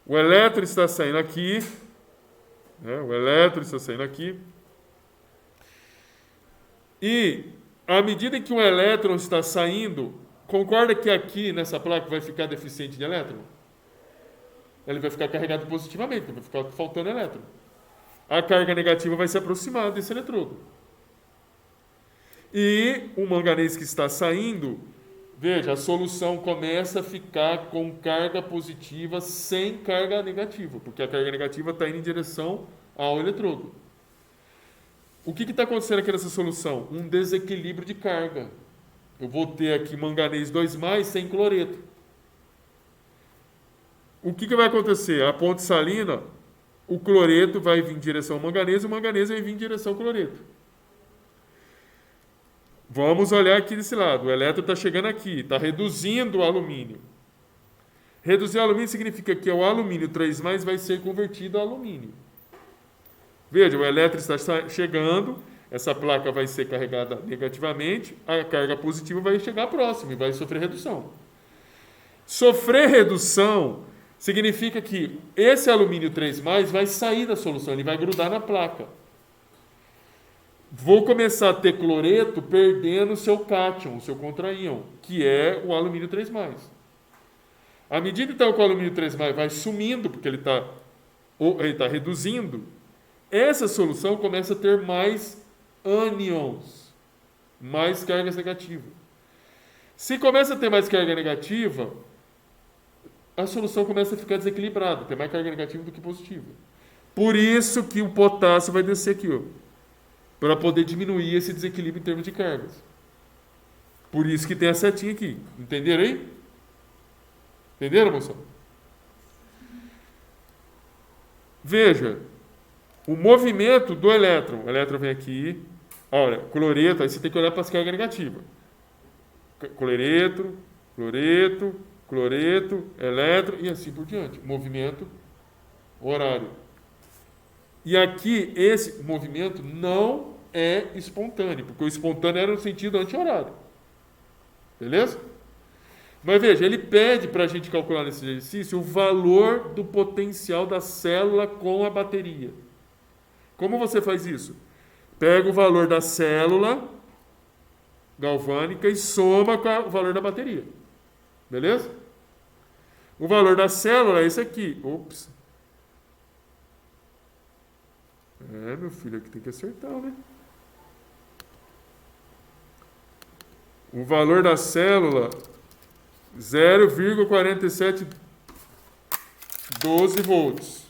o elétron está saindo aqui, né? O elétron está saindo aqui. E, à medida que o elétron está saindo Concorda que aqui nessa placa vai ficar deficiente de elétron? Ele vai ficar carregado positivamente, vai ficar faltando elétron. A carga negativa vai se aproximar desse eletrodo. E o manganês que está saindo, veja, a solução começa a ficar com carga positiva sem carga negativa, porque a carga negativa está indo em direção ao eletrodo. O que está acontecendo aqui nessa solução? Um desequilíbrio de carga. Eu vou ter aqui manganês 2+, sem cloreto. O que vai acontecer? A ponte salina, o cloreto vai vir em direção ao manganês e o manganês vai vir em direção ao cloreto. Vamos olhar aqui desse lado. O elétron está chegando aqui, está reduzindo o alumínio. Reduzir o alumínio significa que o alumínio 3+, vai ser convertido a alumínio. Veja, o elétron está chegando, essa placa vai ser carregada negativamente, a carga positiva vai chegar próximo e vai sofrer redução. Sofrer redução significa que esse alumínio 3+, vai sair da solução, ele vai grudar na placa. Vou começar a ter cloreto perdendo o seu cátion, o seu contraíon, que é o alumínio 3+. À medida então que o alumínio 3+ vai sumindo, porque ele está reduzindo, essa solução começa a ter mais ânions, mais cargas negativas. Se começa a ter mais carga negativa, a solução começa a ficar desequilibrada, tem mais carga negativa do que positiva. Por isso que o potássio vai descer aqui, ó, para poder diminuir esse desequilíbrio em termos de cargas. Por isso que tem a setinha aqui. Entenderam aí? Entenderam, moção? Veja, o movimento do elétron. O elétron vem aqui, olha, cloreto, aí você tem que olhar para as cargas negativas. Cloreto, cloreto, cloreto, elétron e assim por diante. Movimento horário. E aqui, esse movimento não é espontâneo, porque o espontâneo era no sentido anti-horário. Beleza? Mas veja, ele pede para a gente calcular nesse exercício o valor do potencial da célula com a bateria. Como você faz isso? Pega o valor da célula galvânica e soma com o valor da bateria. Beleza? O valor da célula é esse aqui. Ops. Meu filho, aqui tem que acertar, né? O valor da célula, 0,4712 volts.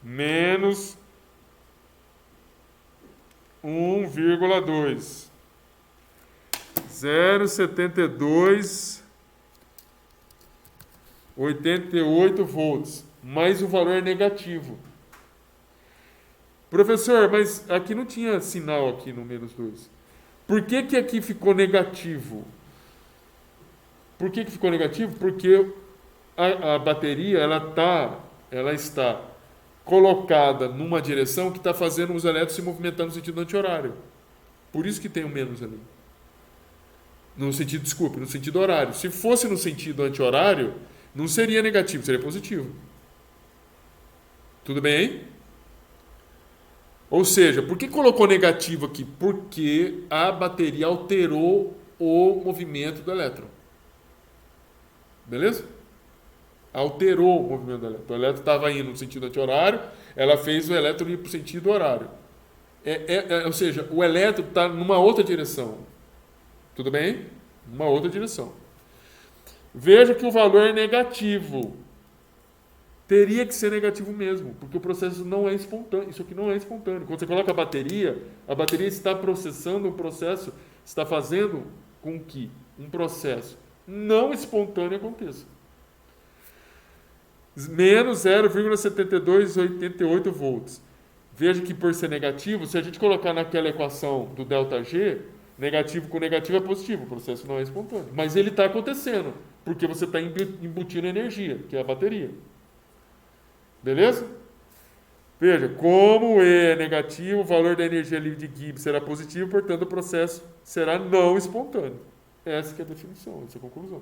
Menos 1,2. 0,7288 volts. Mas o valor é negativo. Professor, mas aqui não tinha sinal aqui no -2. Por que que aqui ficou negativo? Por que que ficou negativo? Porque a bateria ela está colocada numa direção que está fazendo os elétrons se movimentando no sentido anti-horário. Por isso que tem um menos ali. No sentido horário. Se fosse no sentido anti-horário, não seria negativo, seria positivo. Tudo bem? Ou seja, por que colocou negativo aqui? Porque a bateria alterou o movimento do elétron. Beleza? Alterou o movimento do elétron. O elétron estava indo no sentido anti-horário, ela fez o elétron ir para o sentido horário. Ou seja, o elétron está numa outra direção. Tudo bem? Numa outra direção. Veja que o valor é negativo. Teria que ser negativo mesmo, porque o processo não é espontâneo. Isso aqui não é espontâneo. Quando você coloca a bateria está processando um processo, está fazendo com que um processo não espontâneo aconteça. Menos 0,7288 volts. Veja que por ser negativo, se a gente colocar naquela equação do ΔG, negativo com negativo é positivo, o processo não é espontâneo. Mas ele está acontecendo, porque você está embutindo energia, que é a bateria. Beleza? Veja, como E é negativo, o valor da energia livre de Gibbs será positivo, portanto o processo será não espontâneo. Essa que é a definição, essa é a conclusão.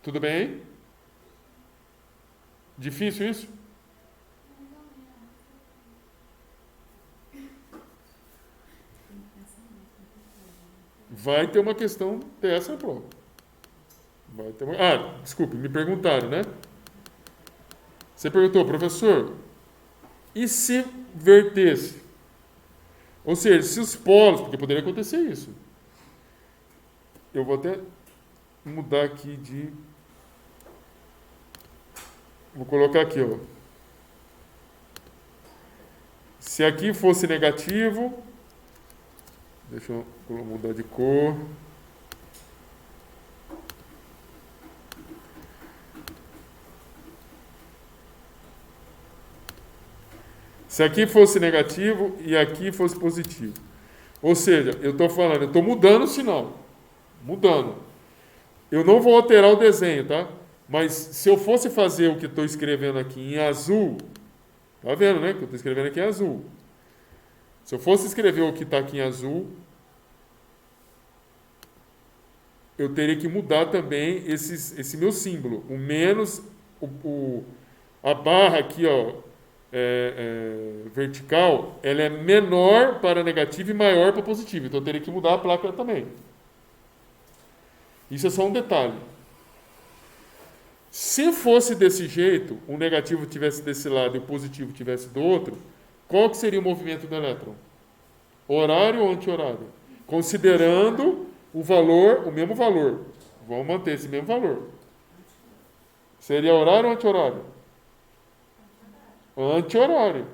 Tudo bem? Difícil isso? vai ter uma questão dessa na prova. Vai ter desculpe, me perguntaram, né? Você perguntou, professor, e se vertesse? Ou seja, se os polos, porque poderia acontecer isso. Eu vou até mudar aqui de... Vou colocar aqui, ó. Se aqui fosse negativo, deixa eu mudar de cor. Se aqui fosse negativo e aqui fosse positivo. Ou seja, eu estou mudando o sinal. Mudando. Eu não vou alterar o desenho, tá? Mas se eu fosse fazer o que estou escrevendo aqui em azul, tá vendo, né? Que eu estou escrevendo aqui em azul. Se eu fosse escrever o que está aqui em azul, eu teria que mudar também esse meu símbolo. O menos, a barra aqui, ó, vertical, ela é menor para negativo e maior para positivo. Então eu teria que mudar a placa também. Isso é só um detalhe. Se fosse desse jeito, o negativo tivesse desse lado e o positivo tivesse do outro, qual que seria o movimento do elétron? Horário ou anti-horário? Considerando o valor, o mesmo valor. Vamos manter esse mesmo valor. Seria horário ou anti-horário? Anti-horário.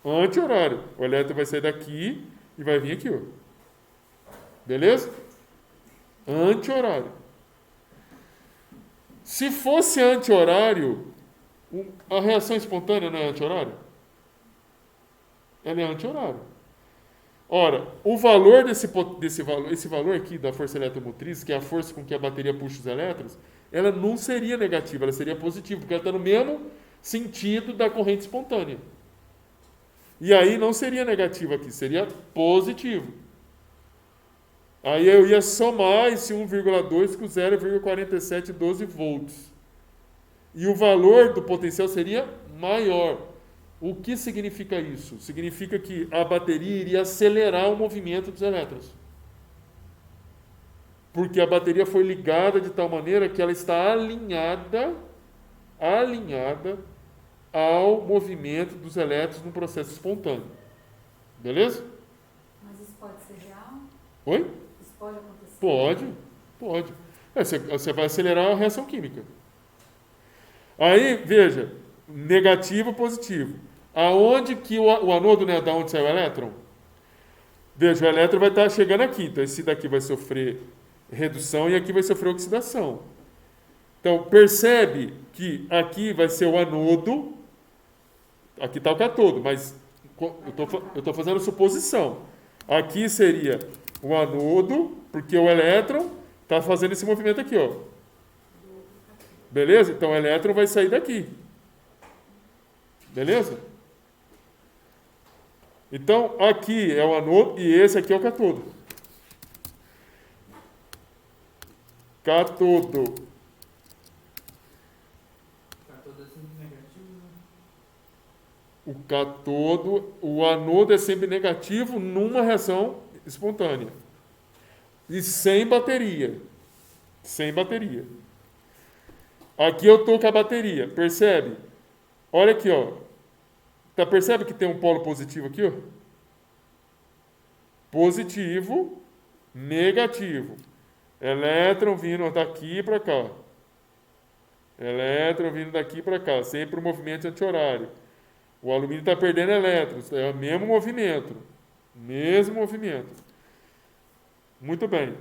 Anti-horário. O elétron vai sair daqui e vai vir aqui, ó. Beleza? Anti-horário. Se fosse anti-horário, a reação espontânea não é anti-horário? Ela é anti-horário. Ora, o valor esse valor aqui da força eletromotriz, que é a força com que a bateria puxa os elétrons, ela não seria negativa, ela seria positiva, porque ela está no mesmo sentido da corrente espontânea. E aí não seria negativo aqui, seria positivo. Aí eu ia somar esse 1,2 com 0,4712 volts. E o valor do potencial seria maior. O que significa isso? Significa que a bateria iria acelerar o movimento dos elétrons. Porque a bateria foi ligada de tal maneira que ela está alinhada ao movimento dos elétrons no processo espontâneo. Beleza? Mas isso pode ser real? Oi? Isso pode acontecer? Pode. Você vai acelerar a reação química. Aí, veja, negativo, positivo. Aonde que o anodo, né, da onde sai o elétron? Veja, o elétron vai estar chegando aqui. Então, esse daqui vai sofrer redução e aqui vai sofrer oxidação. Então, percebe que aqui vai ser o anodo, aqui está o cátodo, mas eu estou fazendo suposição. Aqui seria o anodo, porque o elétron está fazendo esse movimento aqui, ó. Beleza? Então, o elétron vai sair daqui. Beleza? Então, aqui é o anodo e esse aqui é o cátodo. Cátodo. Cátodo é sempre negativo, né? O cátodo, o anodo é sempre negativo numa reação espontânea. E sem bateria. Sem bateria. Aqui eu estou com a bateria, percebe? Olha aqui, ó. Percebe que tem um polo positivo aqui, ó? Positivo, negativo. Elétron vindo daqui para cá. Elétron vindo daqui para cá. Sempre o movimento anti-horário. O alumínio está perdendo elétrons. É o mesmo movimento. Mesmo movimento. Muito bem.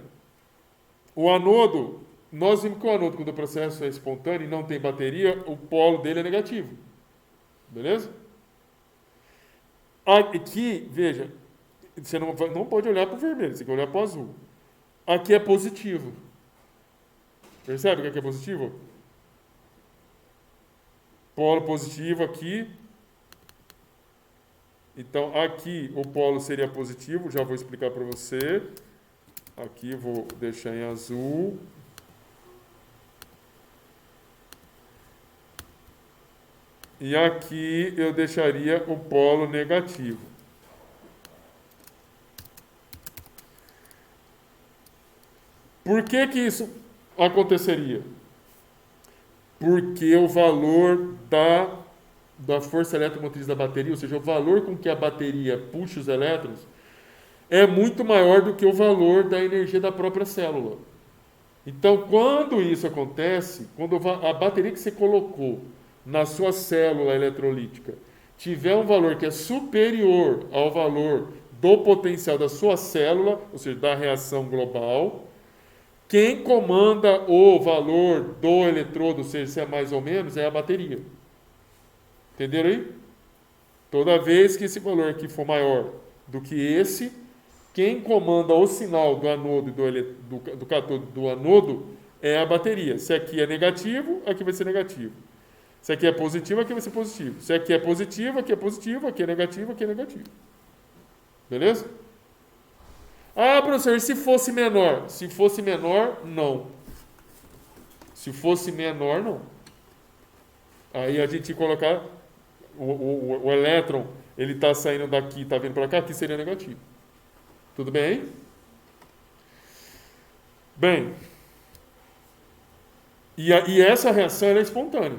O anodo, nós vimos que o anodo, quando o processo é espontâneo e não tem bateria, o polo dele é negativo. Beleza? Aqui, veja, você não pode olhar para o vermelho, você tem que olhar para o azul. Aqui é positivo. Percebe que aqui é positivo? Polo positivo aqui. Então, aqui o polo seria positivo, já vou explicar para você. Aqui vou deixar em azul. E aqui eu deixaria o polo negativo. Por que que isso aconteceria? Porque o valor da força eletromotriz da bateria, ou seja, o valor com que a bateria puxa os elétrons, é muito maior do que o valor da energia da própria célula. Então, quando isso acontece, quando a bateria que você colocou na sua célula eletrolítica tiver um valor que é superior ao valor do potencial da sua célula, ou seja, da reação global, quem comanda o valor do eletrodo, ou seja, se é mais ou menos, é a bateria. Entenderam aí? Toda vez que esse valor aqui for maior do que esse, quem comanda o sinal do anodo e do cátodo do anodo é a bateria. Se aqui é negativo, aqui vai ser negativo. Se aqui é positivo, aqui vai ser positivo. Se aqui é positivo, aqui é positivo, aqui é negativo, aqui é negativo. Beleza? Ah, professor, e se fosse menor? Se fosse menor, não. Se fosse menor, não. Aí a gente colocar o elétron, ele está saindo daqui, está vindo para cá, aqui seria negativo. Tudo bem? Bem, e essa reação ela é espontânea.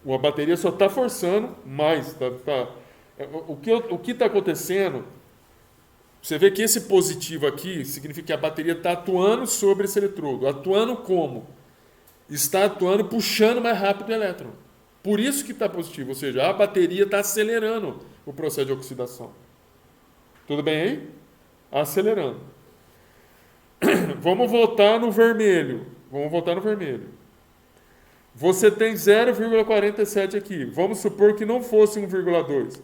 A bateria só está forçando mais. O que está acontecendo? Você vê que esse positivo aqui significa que a bateria está atuando sobre esse eletrodo. Atuando como? Está atuando puxando mais rápido o elétron. Por isso que está positivo, ou seja, a bateria está acelerando o processo de oxidação. Tudo bem aí? Acelerando. Vamos voltar no vermelho. Você tem 0,47 aqui. Vamos supor que não fosse 1,2.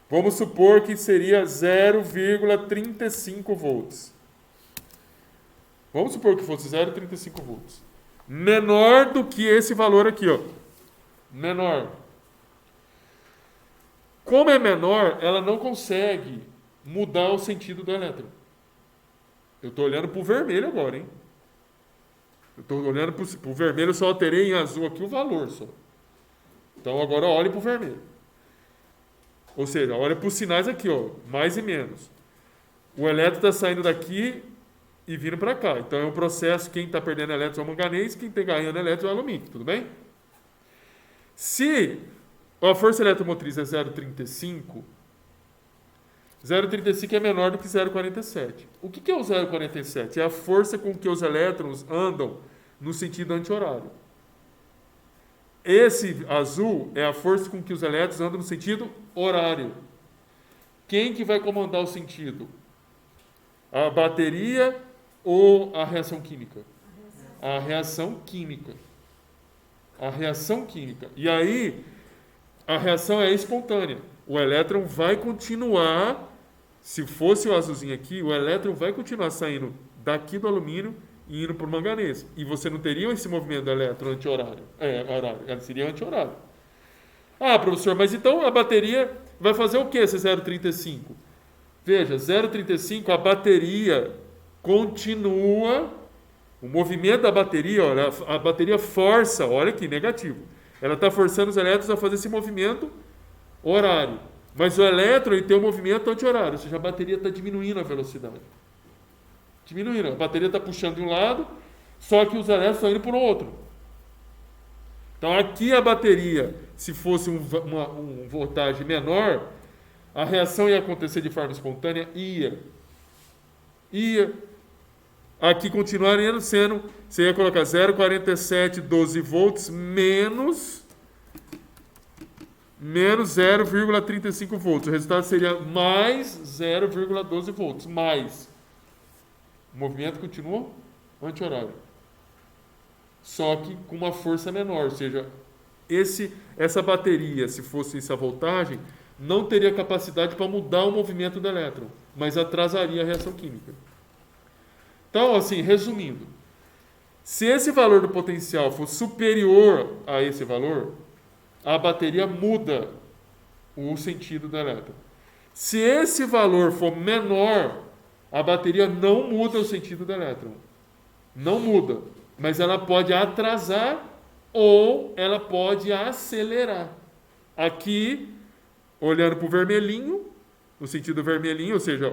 Vamos supor que seria 0,35 volts. Vamos supor que fosse 0,35 volts. Menor do que esse valor aqui, ó. Menor. Como é menor, ela não consegue mudar o sentido do elétron. Eu estou olhando para o vermelho agora, hein? Eu estou olhando para o vermelho, eu só alterei em azul aqui o valor só. Então agora olhe para o vermelho. Ou seja, olha para os sinais aqui, ó, mais e menos. O elétron está saindo daqui e vindo para cá. Então é um processo, quem está perdendo elétrons é o manganês, quem está ganhando elétrons é o alumínio, tudo bem? Se a força eletromotriz é 0,35, 0,35 é menor do que 0,47. O que é o 0,47? É a força com que os elétrons andam no sentido anti-horário. Esse azul é a força com que os elétrons andam no sentido horário. Quem que vai comandar o sentido? A bateria ou a reação química? A reação química. A reação química. E aí, a reação é espontânea. O elétron vai continuar, se fosse o azulzinho aqui, o elétron vai continuar saindo daqui do alumínio e indo para o manganês. E você não teria esse movimento do elétron anti-horário. Horário. Ela seria anti-horário. Ah, professor, mas então a bateria vai fazer o que esse 0,35? Veja, 0,35, a bateria continua, o movimento da bateria, olha, a bateria força, olha aqui, negativo. Ela está forçando os elétrons a fazer esse movimento horário. Mas o elétron ele tem um movimento anti-horário, ou seja, a bateria está diminuindo a velocidade. Diminuindo. A bateria está puxando de um lado, só que os elétrons estão indo para o outro. Então, aqui a bateria, se fosse uma voltagem menor, a reação ia acontecer de forma espontânea? Ia. Aqui continuaria sendo, você ia colocar 0,4712 volts menos 0,35 volts. O resultado seria mais 0,12 volts. Mais. O movimento continua anti-horário. Só que com uma força menor. Ou seja, essa bateria, se fosse essa voltagem, não teria capacidade para mudar o movimento do elétron, mas atrasaria a reação química. Então, assim, resumindo, se esse valor do potencial for superior a esse valor, a bateria muda o sentido do elétron. Se esse valor for menor, a bateria não muda o sentido do elétron. Não muda. Mas ela pode atrasar ou ela pode acelerar. Aqui, olhando para o vermelhinho, no sentido vermelhinho, ou seja,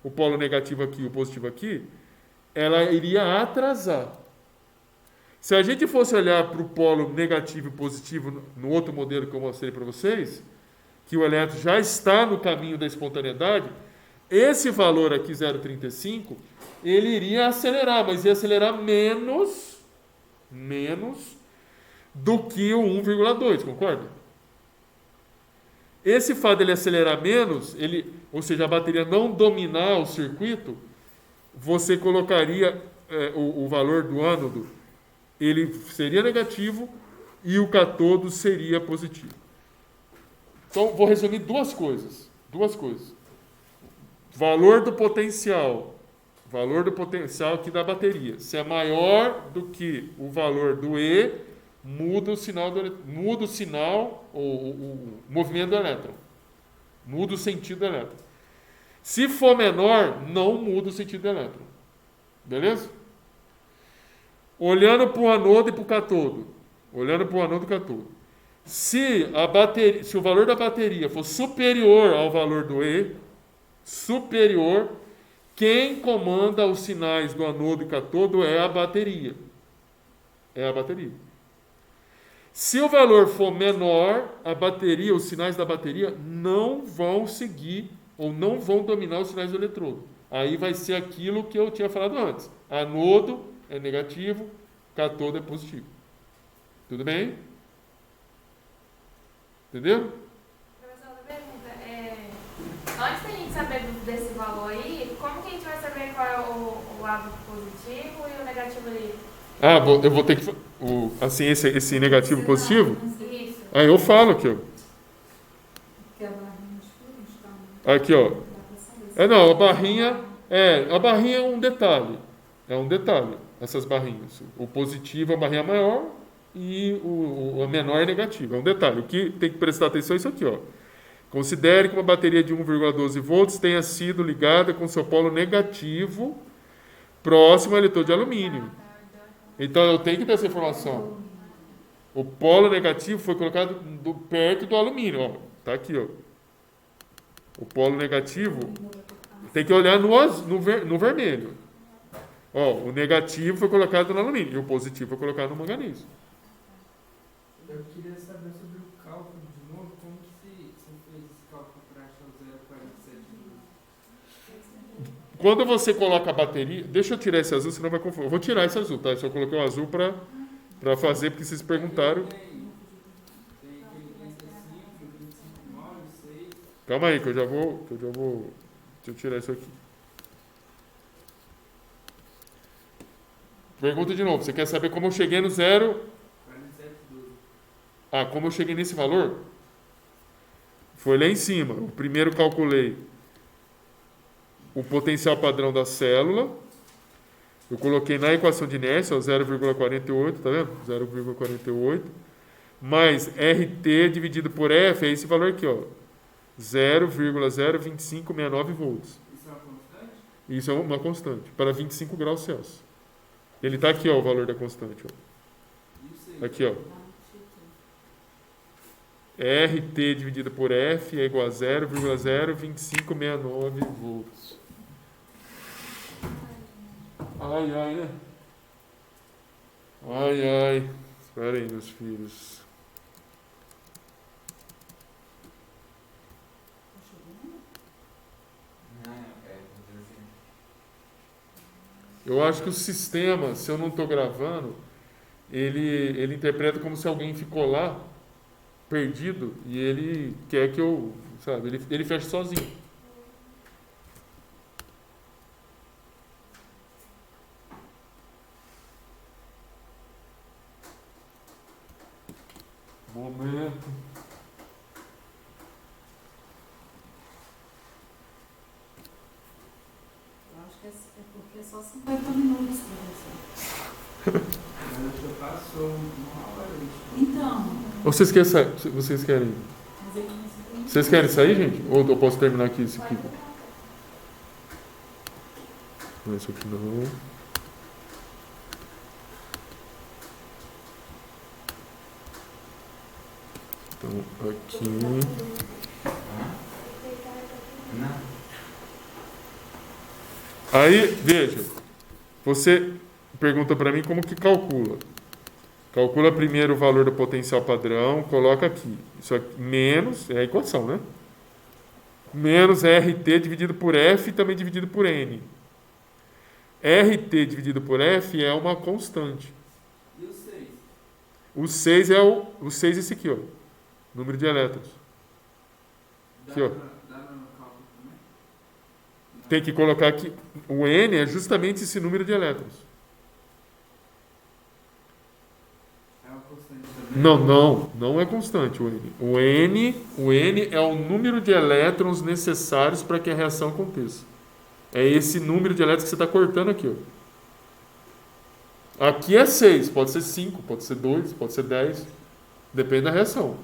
o polo negativo aqui e o positivo aqui, ela iria atrasar. Se a gente fosse olhar para o polo negativo e positivo no outro modelo que eu mostrei para vocês, que o elétron já está no caminho da espontaneidade, esse valor aqui, 0,35, ele iria acelerar, mas ia acelerar menos do que o 1,2, concorda? Esse fato dele acelerar menos, ou seja, a bateria não dominar o circuito, você colocaria o valor do ânodo, ele seria negativo e o catodo seria positivo. Então, vou resumir duas coisas. Valor do potencial aqui da bateria. Se é maior do que o valor do E, muda o sinal, o movimento do elétron. Muda o sentido do elétron. Se for menor, não muda o sentido do elétron. Beleza? Olhando para o anodo e para o catodo. Se o valor da bateria for superior ao valor do E, quem comanda os sinais do anodo e catodo é a bateria. Se o valor for menor, os sinais da bateria não vão seguir ou não vão dominar os sinais do eletrodo. Aí vai ser aquilo que eu tinha falado antes. Anodo é negativo, catodo é positivo. Tudo bem? Entendeu? Professor, outra pergunta. Antes da gente saber desse valor aí, como que a gente vai saber qual é o lado positivo e o negativo ali? Eu vou ter que... esse negativo positivo? Isso. Aí eu falo aqui, ó. Aqui, ó. A barrinha é um detalhe. Essas barrinhas. O positivo é a barrinha maior e a menor é negativa. É um detalhe. O que tem que prestar atenção é isso aqui, ó. Considere que uma bateria de 1,12 volts tenha sido ligada com seu polo negativo próximo ao eletrodo de alumínio. Então, eu tenho que ter essa informação. O polo negativo foi colocado perto do alumínio. Ó, tá aqui, ó. O polo negativo tem que olhar no vermelho. Ó, o negativo foi colocado no alumínio e o positivo foi colocado no manganês. Eu queria saber sobre o cálculo de novo. Como que você fez esse cálculo para achar o 0,47? Quando você coloca a bateria... Deixa eu tirar esse azul, senão vai confundir. Eu vou tirar esse azul, tá? Eu só coloquei o azul para fazer, porque vocês perguntaram. Tem aquele 35, 25, 9, 6. Calma aí, que eu já vou... Deixa eu tirar isso aqui. Pergunta de novo. Você quer saber como eu cheguei no 0? 47,12. Como eu cheguei nesse valor? Foi lá em cima. O primeiro calculei o potencial padrão da célula. Eu coloquei na equação de inércia, 0,48, tá vendo? 0,48. Mais RT dividido por F, é esse valor aqui, ó. 0,02569 volts. Isso é uma constante? Isso é uma constante, para 25 graus Celsius. Ele está aqui, ó, o valor da constante. Ó. Aqui, ó. RT dividido por F é igual a 0,02569 volts. Ai, né? Ai. Espera aí, meus filhos. Eu acho que o sistema, se eu não estou gravando, ele interpreta como se alguém ficou lá, perdido, e ele quer que eu, sabe, ele fecha sozinho. Momento. É porque é só 50 minutos, professor. Mas acho que passou uma hora. Então. Vocês querem sair? Vocês querem sair, gente? Ou eu posso terminar aqui esse aqui? Não, isso aqui não. Então, aqui. Aí, veja. Você pergunta para mim como que calcula. Calcula primeiro o valor do potencial padrão, coloca aqui. Isso aqui, menos, é a equação, né? Menos RT dividido por F e também dividido por N. RT dividido por F é uma constante. E o 6? O 6 é o 6 esse aqui, ó. Número de elétrons. Aqui, ó. Dá no cálculo também? Tem que colocar aqui. O N é justamente esse número de elétrons. É uma constante também? Não é constante o N. O N é o número de elétrons necessários para que a reação aconteça. É esse número de elétrons que você está cortando aqui, ó. Aqui é 6, pode ser 5, pode ser 2, pode ser 10. Depende da reação.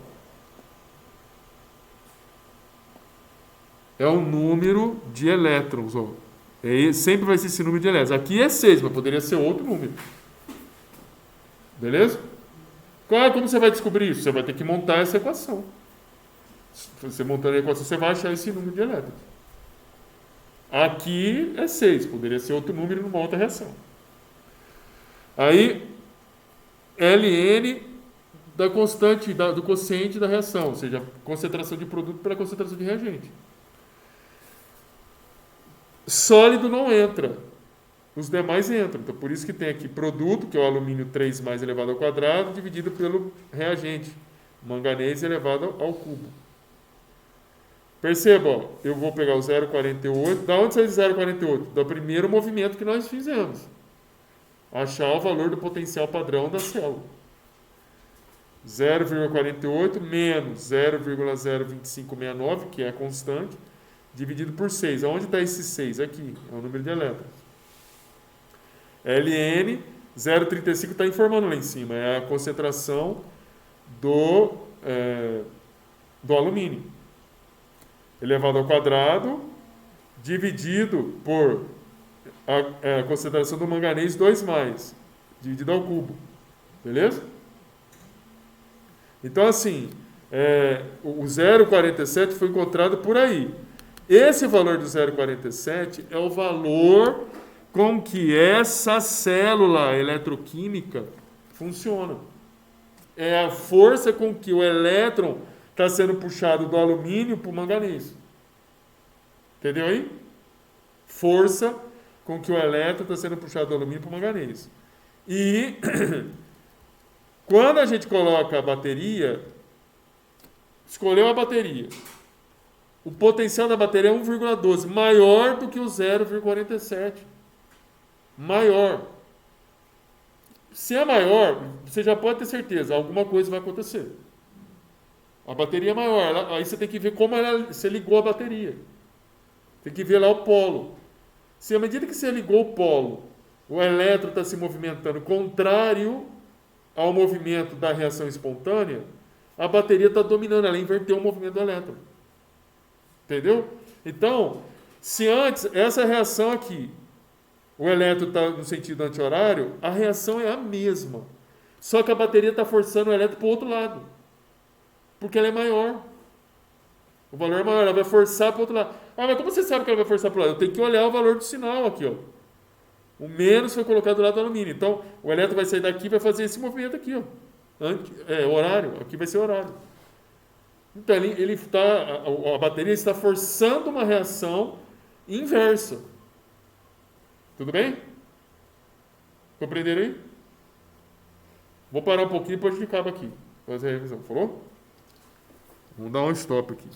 É o número de elétrons, ó. Sempre vai ser esse número de elétrons. Aqui é 6, mas poderia ser outro número. Beleza? Como você vai descobrir isso? Você vai ter que montar essa equação. Se você montar a equação, você vai achar esse número de elétrons. Aqui é 6, poderia ser outro número numa outra reação. Aí, Ln da constante, do quociente da reação, ou seja, concentração de produto pela concentração de reagente. Sólido não entra. Os demais entram. Então, por isso que tem aqui produto, que é o alumínio 3 mais elevado ao quadrado, dividido pelo reagente, manganês elevado ao cubo. Perceba, ó, eu vou pegar o 0,48. Da onde sai 0,48? Do primeiro movimento que nós fizemos. Achar o valor do potencial padrão da célula. 0,48 menos 0,02569, que é a constante, dividido por 6. Aonde está esse 6? Aqui, é o número de elétrons. Ln, 0,35 está informando lá em cima, é a concentração do alumínio. Elevado ao quadrado, dividido por a concentração do manganês 2+, dividido ao cubo. Beleza? Então, assim, o 0,47 foi encontrado por aí. Esse valor do 0,47 é o valor com que essa célula eletroquímica funciona. É a força com que o elétron está sendo puxado do alumínio para o manganês. Entendeu aí? Força com que o elétron está sendo puxado do alumínio para o manganês. E quando a gente coloca a bateria, escolheu a bateria, o potencial da bateria é 1,12, maior do que o 0,47. Maior. Se é maior, você já pode ter certeza, alguma coisa vai acontecer. A bateria é maior, aí você tem que ver como você ligou a bateria. Tem que ver lá o polo. Se à medida que você ligou o polo, o elétron está se movimentando contrário ao movimento da reação espontânea, a bateria está dominando, ela inverteu o movimento do elétron. Entendeu? Então, se antes, essa reação aqui, o elétron está no sentido anti-horário, a reação é a mesma. Só que a bateria está forçando o elétron para o outro lado. Porque ela é maior. O valor é maior, ela vai forçar para o outro lado. Ah, mas como você sabe que ela vai forçar para o lado? Eu tenho que olhar o valor do sinal aqui, ó. O menos foi colocado do lado do alumínio. Então, o elétron vai sair daqui e vai fazer esse movimento aqui, ó. Horário. Aqui vai ser horário. Então, a bateria está forçando uma reação inversa. Tudo bem? Compreenderam aí? Vou parar um pouquinho e depois a gente acaba aqui. Fazer a revisão. Falou? Vamos dar um stop aqui.